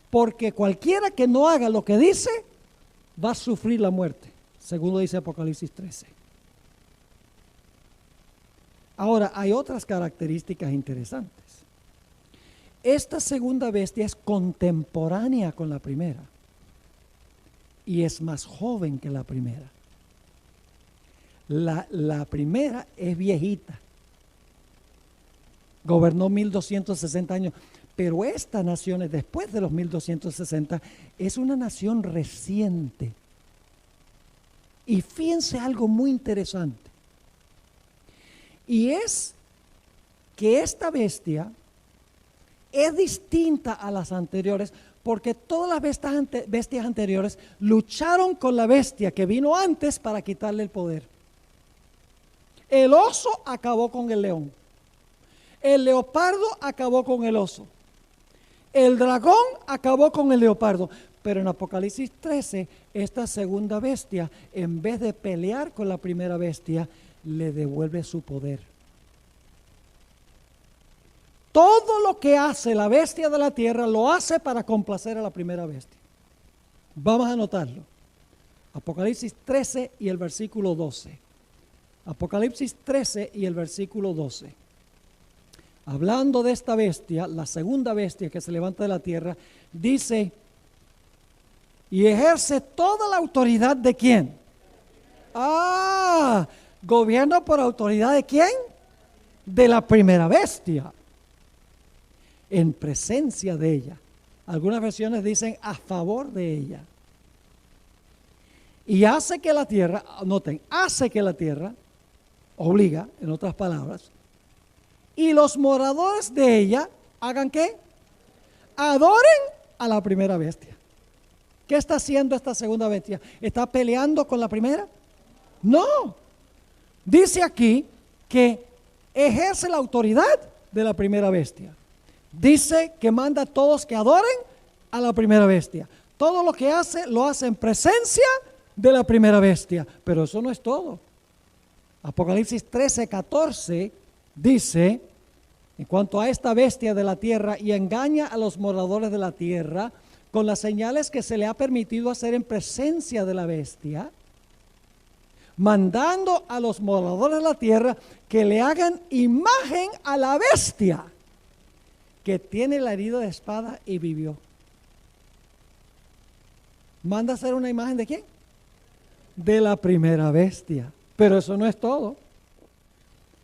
porque cualquiera que no haga lo que dice va a sufrir la muerte, según lo dice Apocalipsis 13. Ahora, hay otras características interesantes. Esta segunda bestia es contemporánea con la primera y es más joven que la primera. La primera es viejita, gobernó 1260 años, pero esta nación es después de los 1260, es una nación reciente. Y fíjense algo muy interesante, y es que esta bestia es distinta a las anteriores, porque todas las bestias anteriores lucharon con la bestia que vino antes para quitarle el poder. El oso acabó con el león. El leopardo acabó con el oso. El dragón acabó con el leopardo. Pero en Apocalipsis 13, esta segunda bestia, en vez de pelear con la primera bestia, le devuelve su poder. Todo lo que hace la bestia de la tierra lo hace para complacer a la primera bestia. Vamos a anotarlo. Apocalipsis 13 y el versículo 12. Apocalipsis 13 y el versículo 12. Hablando de esta bestia, la segunda bestia que se levanta de la tierra, dice, y ejerce toda la autoridad ¿de quién? Gobierna por autoridad ¿de quién? De la primera bestia. En presencia de ella. Algunas versiones dicen a favor de ella. Y hace que la tierra, noten, hace que la tierra, obliga, en otras palabras, y los moradores de ella, ¿hagan qué? Adoren a la primera bestia. ¿Qué está haciendo esta segunda bestia? ¿Está peleando con la primera? No. Dice aquí que ejerce la autoridad de la primera bestia. Dice que manda a todos que adoren a la primera bestia. Todo lo que hace, lo hace en presencia de la primera bestia. Pero eso no es todo. Apocalipsis 13, 14 dice, en cuanto a esta bestia de la tierra, y engaña a los moradores de la tierra con las señales que se le ha permitido hacer en presencia de la bestia, mandando a los moradores de la tierra que le hagan imagen a la bestia que tiene la herida de espada y vivió. ¿Manda a hacer una imagen de quién? De la primera bestia. Pero eso no es todo.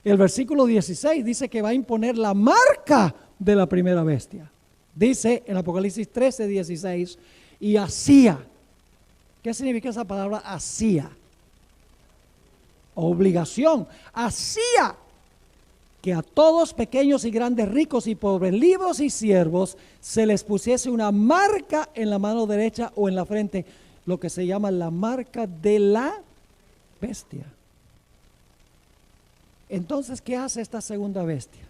El versículo 16 dice que va a imponer la marca de la primera bestia. Dice en Apocalipsis 13, 16, y hacía. ¿Qué significa esa palabra hacía? Obligación. Hacía que a todos, pequeños y grandes, ricos y pobres, libres y siervos, se les pusiese una marca en la mano derecha o en la frente, lo que se llama la marca de la bestia. Entonces, ¿qué hace esta segunda bestia?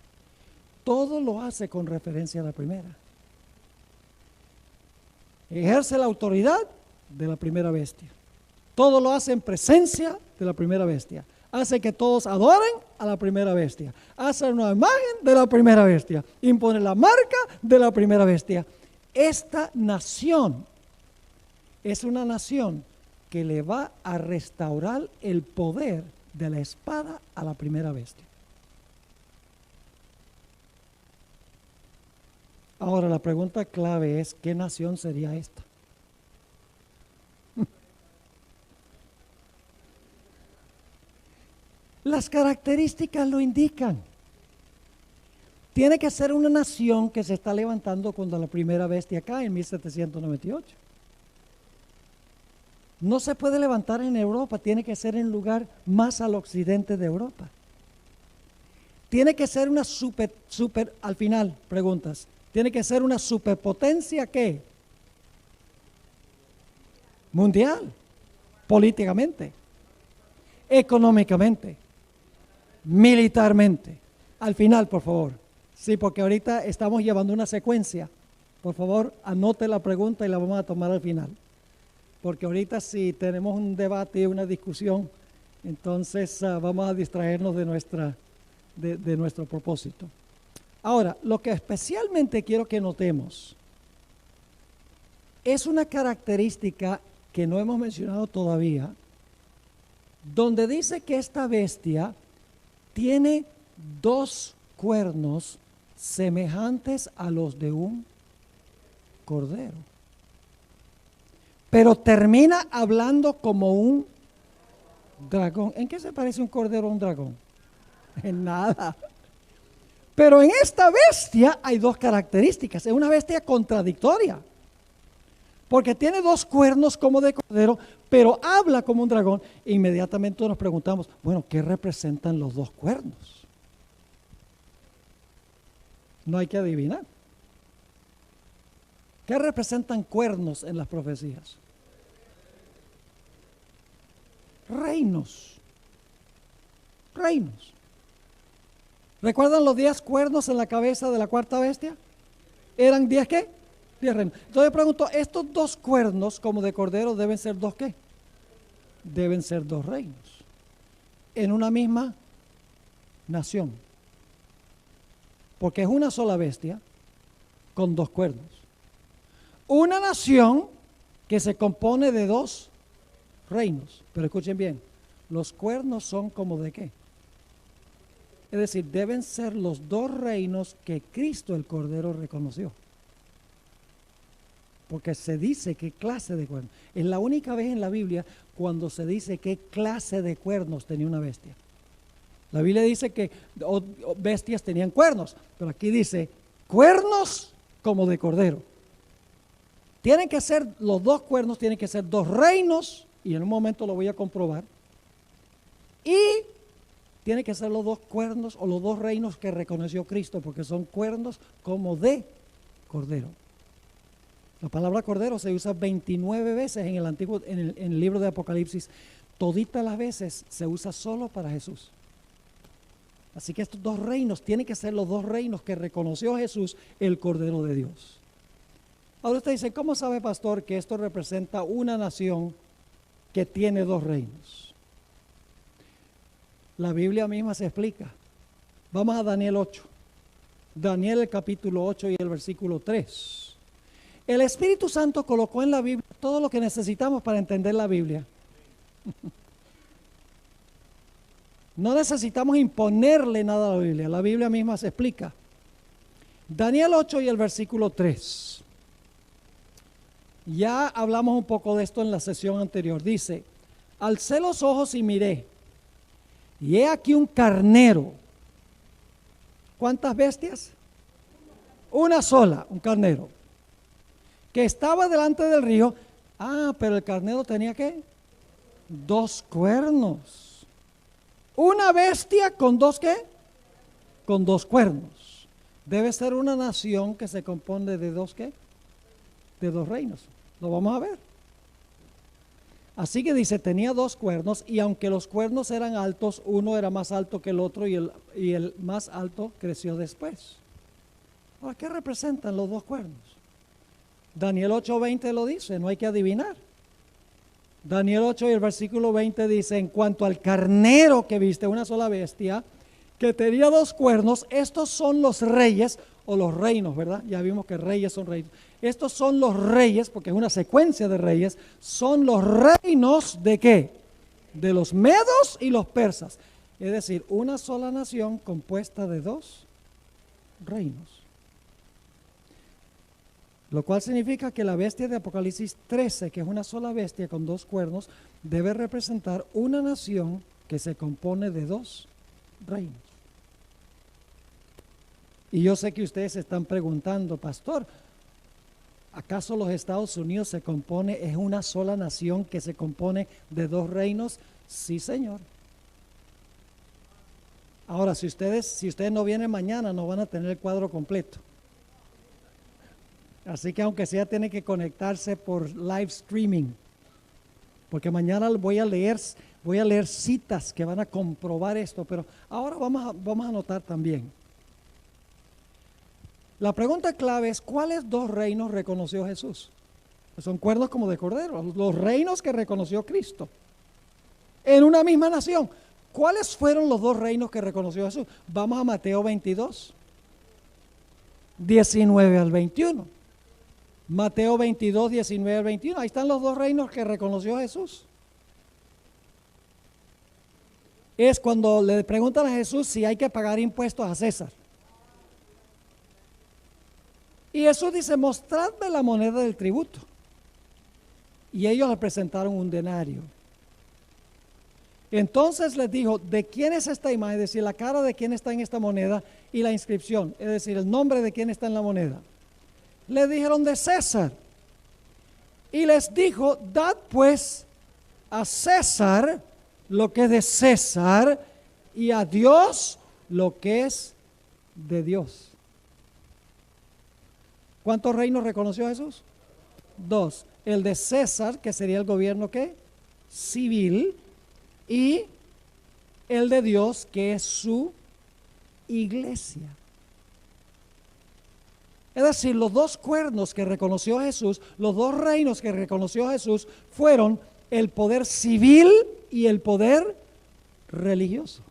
Todo lo hace con referencia a la primera. Ejerce la autoridad de la primera bestia. Todo lo hace en presencia de la primera bestia. Hace que todos adoren a la primera bestia. Hace una imagen de la primera bestia. Impone la marca de la primera bestia. Esta nación es una nación que le va a restaurar el poder de la espada a la primera bestia. Ahora la pregunta clave es, ¿qué nación sería esta? Las características lo indican. Tiene que ser una nación que se está levantando cuando la primera bestia cae en 1798. No se puede levantar en Europa, tiene que ser en lugar más al occidente de Europa. Tiene que ser una al final, preguntas, tiene que ser una superpotencia ¿qué? Mundial, políticamente, económicamente, militarmente. Al final, por favor. Sí, porque ahorita estamos llevando una secuencia. Por favor, anote la pregunta y la vamos a tomar al final. Porque ahorita si tenemos un debate, una discusión, entonces vamos a distraernos de nuestro propósito. Ahora, lo que especialmente quiero que notemos es una característica que no hemos mencionado todavía, donde dice que esta bestia tiene 2 cuernos semejantes a los de un cordero. Pero termina hablando como un dragón. ¿En qué se parece un cordero a un dragón? En nada. Pero en esta bestia hay 2 características. Es una bestia contradictoria. Porque tiene 2 cuernos como de cordero, pero habla como un dragón. E inmediatamente nos preguntamos, bueno, ¿qué representan los 2 cuernos? No hay que adivinar. ¿Qué representan cuernos en las profecías? Reinos. Reinos. ¿Recuerdan los 10 cuernos en la cabeza de la 4ª bestia? ¿Eran 10 qué? 10 reinos. Entonces pregunto, ¿estos 2 cuernos como de cordero deben ser 2 qué? Deben ser 2 reinos. En una misma nación. Porque es una sola bestia con 2 cuernos. Una nación que se compone de 2 reinos. Pero escuchen bien, los cuernos son como de qué. Es decir, deben ser los 2 reinos que Cristo el Cordero reconoció. Porque se dice qué clase de cuernos. Es la única vez en la Biblia cuando se dice qué clase de cuernos tenía una bestia. La Biblia dice que bestias tenían cuernos, pero aquí dice cuernos como de cordero. Tienen que ser, los 2 cuernos tienen que ser 2 reinos, y en un momento lo voy a comprobar. Y tienen que ser los 2 cuernos o los 2 reinos que reconoció Cristo, porque son cuernos como de cordero. La palabra cordero se usa 29 veces en el antiguo, en el libro de Apocalipsis. Toditas las veces se usa solo para Jesús. Así que estos 2 reinos tienen que ser los 2 reinos que reconoció Jesús, el Cordero de Dios. Ahora usted dice, ¿cómo sabe, pastor, que esto representa una nación que tiene 2 reinos? La Biblia misma se explica. Vamos a Daniel 8. Daniel el capítulo 8 y el versículo 3. El Espíritu Santo colocó en la Biblia todo lo que necesitamos para entender la Biblia. No necesitamos imponerle nada a la Biblia misma se explica. Daniel 8 y el versículo 3. Ya hablamos un poco de esto en la sesión anterior. Dice, alcé los ojos y miré, y he aquí un carnero. ¿Cuántas bestias? Una sola, un carnero, que estaba delante del río. Pero el carnero tenía ¿qué? 2 cuernos. Una bestia con 2 ¿qué? Con 2 cuernos. Debe ser una nación que se compone de 2 ¿qué? De 2 reinos. Lo vamos a ver. Así que dice, tenía 2 cuernos, y aunque los cuernos eran altos, uno era más alto que el otro, y el más alto creció después. Ahora, ¿qué representan los 2 cuernos? Daniel 8:20 lo dice, no hay que adivinar. Daniel 8 y el versículo 20 dice, en cuanto al carnero que viste, una sola bestia, que tenía 2 cuernos, estos son los reyes o los reinos, ¿verdad? Ya vimos que reyes son reinos. Estos son los reyes, porque es una secuencia de reyes, son los reinos ¿de qué? De los medos y los persas. Es decir, una sola nación compuesta de 2 reinos. Lo cual significa que la bestia de Apocalipsis 13, que es una sola bestia con 2 cuernos, debe representar una nación que se compone de 2 reinos. Y yo sé que ustedes se están preguntando, pastor, ¿acaso los Estados Unidos es una sola nación que se compone de 2 reinos? Sí, señor. Ahora, si ustedes no vienen mañana, no van a tener el cuadro completo. Así que aunque sea, tienen que conectarse por live streaming, porque mañana voy a leer citas que van a comprobar esto, pero ahora vamos a notar también. La pregunta clave es, ¿cuáles 2 reinos reconoció Jesús? Son cuernos como de cordero, los reinos que reconoció Cristo en una misma nación. ¿Cuáles fueron los 2 reinos que reconoció Jesús? Vamos a Mateo 22, 19 al 21. Mateo 22, 19 al 21. Ahí están los 2 reinos que reconoció Jesús. Es cuando le preguntan a Jesús si hay que pagar impuestos a César. Y Jesús dice, mostradme la moneda del tributo. Y ellos le presentaron un denario. Entonces les dijo, ¿de quién es esta imagen? Es decir, la cara de quién está en esta moneda y la inscripción, es decir, el nombre de quién está en la moneda. Le dijeron, de César. Y les dijo, dad pues a César lo que es de César y a Dios lo que es de Dios. ¿Cuántos reinos reconoció Jesús? 2. El de César, que sería el gobierno ¿qué? Civil, y el de Dios, que es su iglesia. Es decir, los 2 cuernos que reconoció Jesús, los 2 reinos que reconoció Jesús, fueron el poder civil y el poder religioso.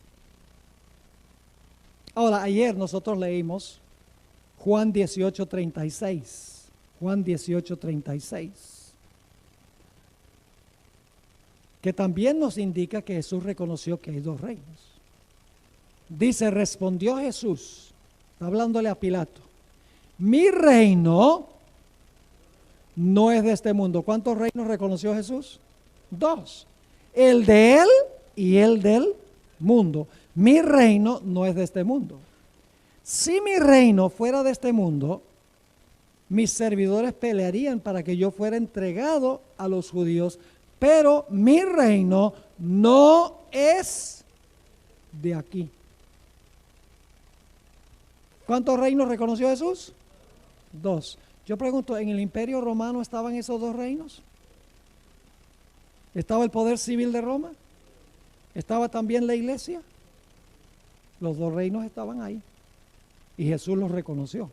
Ahora, ayer nosotros leímos Juan 18:36. Juan 18:36. Que también nos indica que Jesús reconoció que hay 2 reinos. Dice, respondió Jesús, está hablándole a Pilato, mi reino no es de este mundo. ¿Cuántos reinos reconoció Jesús? 2. El de él y el del mundo. Mi reino no es de este mundo. Si mi reino fuera de este mundo, mis servidores pelearían para que yo fuera entregado a los judíos, pero mi reino no es de aquí. ¿Cuántos reinos reconoció Jesús? 2. Yo pregunto, ¿en el Imperio Romano estaban esos 2 reinos? ¿Estaba el poder civil de Roma? ¿Estaba también la iglesia? Los 2 reinos estaban ahí y Jesús los reconoció.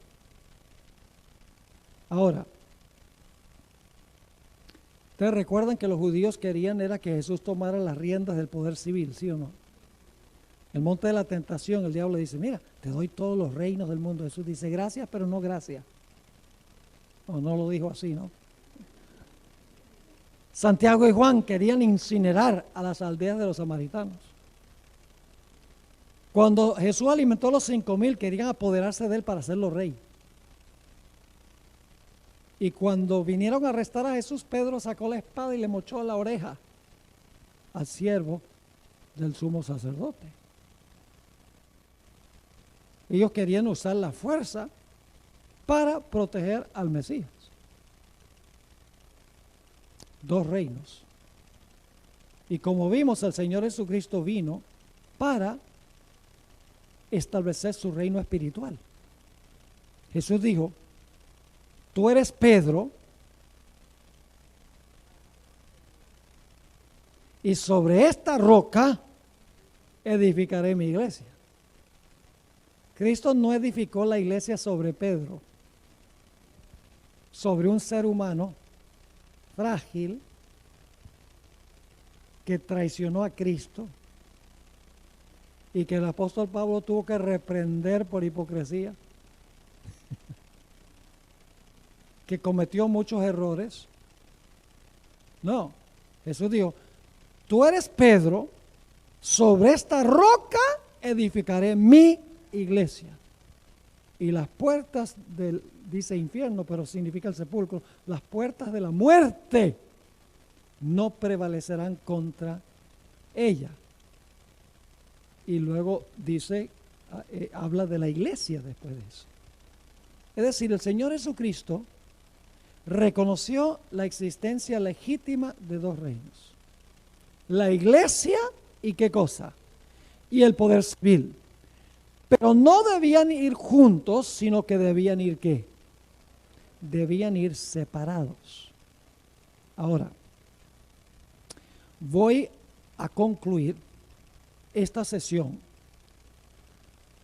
Ahora, ¿ustedes recuerdan que los judíos querían era que Jesús tomara las riendas del poder civil, sí o no? El monte de la tentación, el diablo le dice, mira, te doy todos los reinos del mundo. Jesús dice, gracias, pero no gracias. No lo dijo así, ¿no? Santiago y Juan querían incinerar a las aldeas de los samaritanos. Cuando Jesús alimentó a los 5,000, querían apoderarse de él para hacerlo rey. Y cuando vinieron a arrestar a Jesús, Pedro sacó la espada y le mochó la oreja al siervo del sumo sacerdote. Ellos querían usar la fuerza para proteger al Mesías. 2 reinos. Y como vimos, el Señor Jesucristo vino para establecer su reino espiritual. Jesús dijo, tú eres Pedro, y sobre esta roca edificaré mi iglesia. Cristo no edificó la iglesia sobre Pedro, sobre un ser humano frágil que traicionó a Cristo y que el apóstol Pablo tuvo que reprender por hipocresía, que cometió muchos errores. No, Jesús dijo, tú eres Pedro, sobre esta roca edificaré mi iglesia. y las puertas del, dice infierno, pero significa el sepulcro, las puertas de la muerte no prevalecerán contra ella. Y luego dice, habla de la iglesia después de eso. Es decir, el Señor Jesucristo reconoció la existencia legítima de dos reinos. La iglesia y qué cosa, y el poder civil. Pero no debían ir juntos, sino que debían ir ¿qué? Debían ir separados. Ahora, voy a concluir esta sesión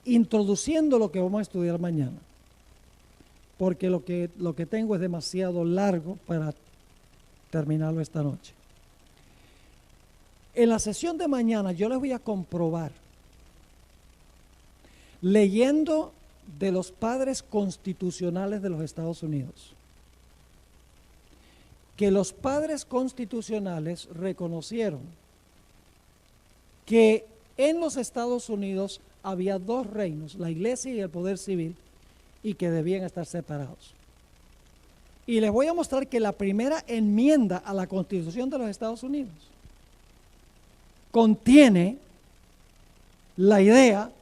introduciendo lo que vamos a estudiar mañana, porque lo que tengo es demasiado largo para terminarlo esta noche. En la sesión de mañana yo les voy a comprobar, leyendo de los padres constitucionales de los Estados Unidos, que los padres constitucionales reconocieron que en los Estados Unidos había dos reinos, la iglesia y el poder civil, y que debían estar separados. Y les voy a mostrar que la primera enmienda a la Constitución de los Estados Unidos contiene la idea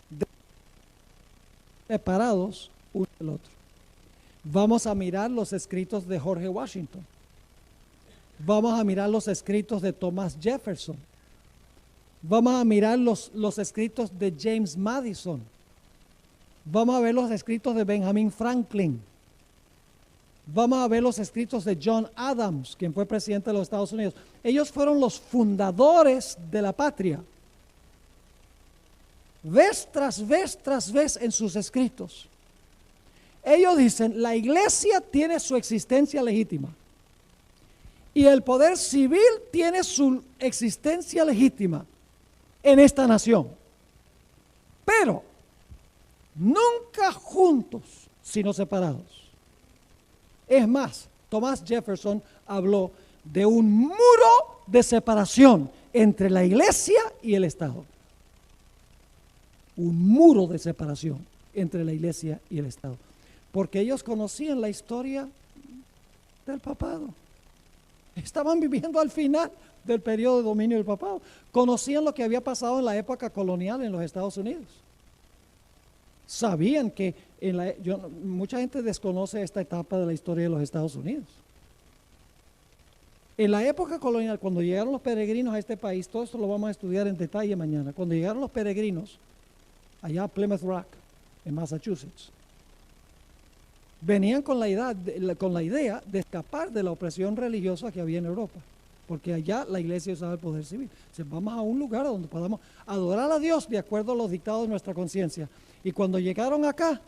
de separados uno del otro. Vamos a mirar los escritos de George Washington. Vamos a mirar los escritos de Thomas Jefferson. Vamos a mirar los escritos de James Madison. Vamos a ver los escritos de Benjamin Franklin. Vamos a ver los escritos de John Adams, quien fue presidente de los Estados Unidos. Ellos fueron los fundadores de la patria. Vez tras vez tras vez en sus escritos, ellos dicen, la iglesia tiene su existencia legítima y el poder civil tiene su existencia legítima en esta nación, pero nunca juntos, sino separados. Es más, Thomas Jefferson habló de un muro de separación entre la iglesia y el Estado. Un muro de separación entre la iglesia y el Estado. Porque ellos conocían la historia del papado. Estaban viviendo al final del periodo de dominio del papado. Conocían lo que había pasado en la época colonial en los Estados Unidos. Sabían que mucha gente desconoce esta etapa de la historia de los Estados Unidos. En la época colonial, cuando llegaron los peregrinos a este país, todo esto lo vamos a estudiar en detalle mañana. Cuando llegaron los peregrinos allá a Plymouth Rock, en Massachusetts, venían con la idea de escapar de la opresión religiosa que había en Europa, porque allá la iglesia usaba el poder civil. Entonces, vamos a un lugar donde podamos adorar a Dios de acuerdo a los dictados de nuestra conciencia. Y cuando llegaron acá,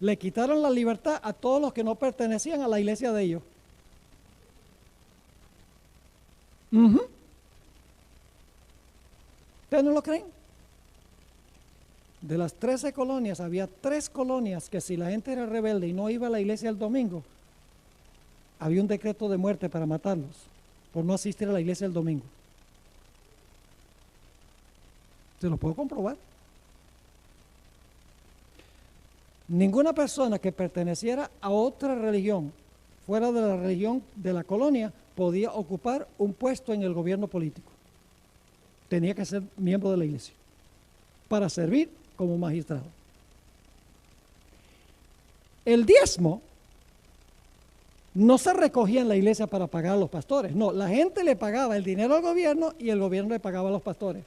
le quitaron la libertad a todos los que no pertenecían a la iglesia de ellos. ¿Ustedes no lo creen? De las 13 colonias, había 3 colonias que si la gente era rebelde y no iba a la iglesia el domingo, había un decreto de muerte para matarlos por no asistir a la iglesia el domingo. Se lo puedo comprobar. Ninguna persona que perteneciera a otra religión fuera de la religión de la colonia podía ocupar un puesto en el gobierno político. Tenía que ser miembro de la iglesia para servir como magistrado. El diezmo no se recogía en la iglesia para pagar a los pastores. No, la gente le pagaba el dinero al gobierno y el gobierno le pagaba a los pastores.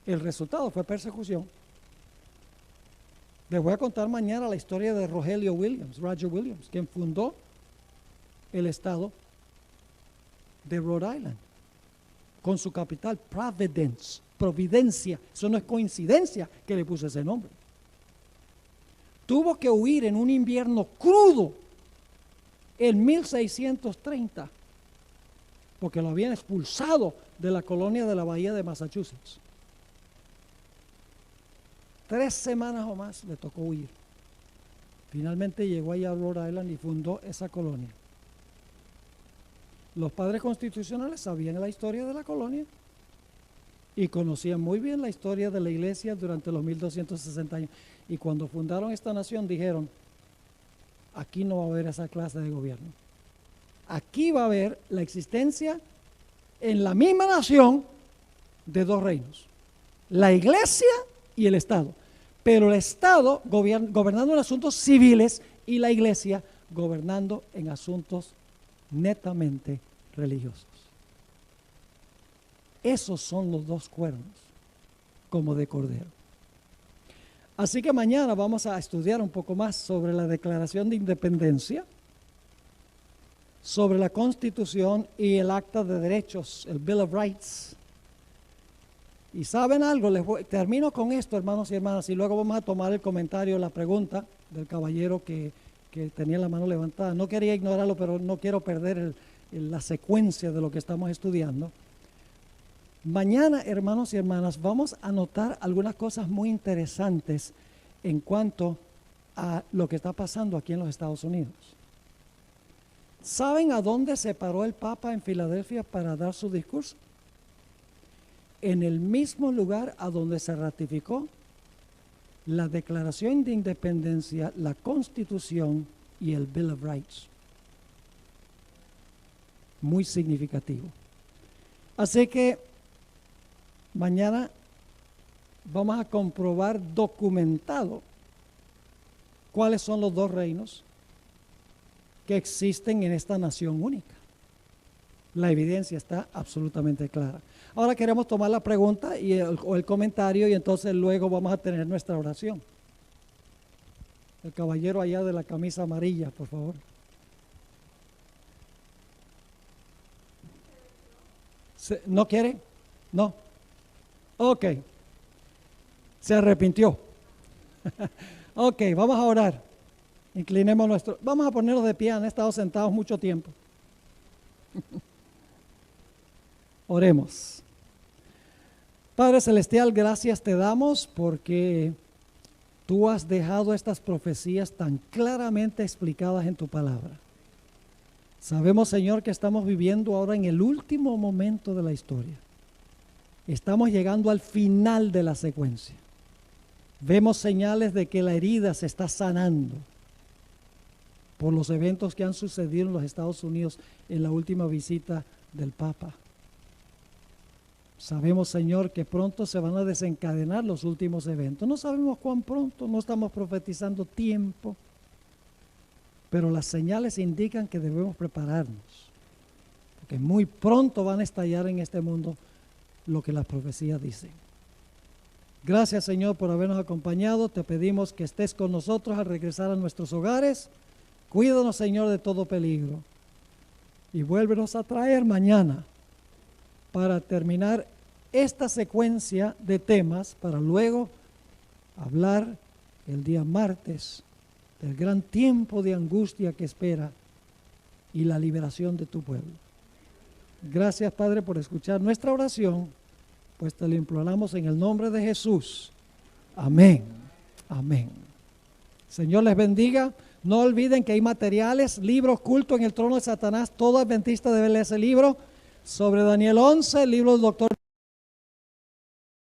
El resultado fue persecución. Les voy a contar mañana la historia de Roger Williams, quien fundó el estado de Rhode Island, con su capital Providencia. Eso no es coincidencia que le puso ese nombre. Tuvo que huir en un invierno crudo en 1630, porque lo habían expulsado de la colonia de la bahía de Massachusetts. 3 semanas o más le tocó huir. Finalmente llegó allá a Rhode Island y fundó esa colonia. Los padres constitucionales sabían la historia de la colonia y conocían muy bien la historia de la iglesia durante los 1260 años. Y cuando fundaron esta nación dijeron, aquí no va a haber esa clase de gobierno. Aquí va a haber la existencia en la misma nación de dos reinos, la iglesia y el Estado. Pero el Estado gobernando en asuntos civiles y la iglesia gobernando en asuntos netamente religiosos. Esos son los dos cuernos, como de cordero. Así que mañana vamos a estudiar un poco más sobre la Declaración de Independencia, sobre la Constitución y el Acta de Derechos, el Bill of Rights. Y ¿saben algo? Termino con esto, hermanos y hermanas, y luego vamos a tomar el comentario, la pregunta del caballero que tenía la mano levantada. No quería ignorarlo, pero no quiero perder la secuencia de lo que estamos estudiando. Mañana, hermanos y hermanas, vamos a notar algunas cosas muy interesantes en cuanto a lo que está pasando aquí en los Estados Unidos. ¿Saben a dónde se paró el Papa en Filadelfia para dar su discurso? En el mismo lugar a donde se ratificó la Declaración de Independencia, la Constitución y el Bill of Rights. Muy significativo. Así que mañana vamos a comprobar documentado cuáles son los dos reinos que existen en esta nación única. La evidencia está absolutamente clara. Ahora queremos tomar la pregunta o el comentario y entonces luego vamos a tener nuestra oración. El caballero allá de la camisa amarilla, por favor. ¿No quiere? No. Ok. Se arrepintió. Ok, vamos a orar. Inclinemos nuestro. Vamos a ponernos de pie, han estado sentados mucho tiempo. Oremos. Padre Celestial, gracias te damos porque tú has dejado estas profecías tan claramente explicadas en tu palabra. Sabemos, Señor, que estamos viviendo ahora en el último momento de la historia. Estamos llegando al final de la secuencia. Vemos señales de que la herida se está sanando por los eventos que han sucedido en los Estados Unidos en la última visita del Papa. Sabemos, Señor, que pronto se van a desencadenar los últimos eventos. No sabemos cuán pronto, no estamos profetizando tiempo, pero las señales indican que debemos prepararnos, porque muy pronto van a estallar en este mundo lo que las profecías dicen. Gracias, Señor, por habernos acompañado. Te pedimos que estés con nosotros al regresar a nuestros hogares. Cuídanos, Señor, de todo peligro. Y vuélvenos a traer mañana para terminar esta secuencia de temas, para luego hablar el día martes del gran tiempo de angustia que espera y la liberación de tu pueblo. Gracias, Padre, por escuchar nuestra oración, pues te lo imploramos en el nombre de Jesús. Amén. Amén. Señor les bendiga. No olviden que hay materiales, libros, culto en el trono de Satanás. Todo adventista debe leer ese libro. Sobre Daniel 11, el libro del doctor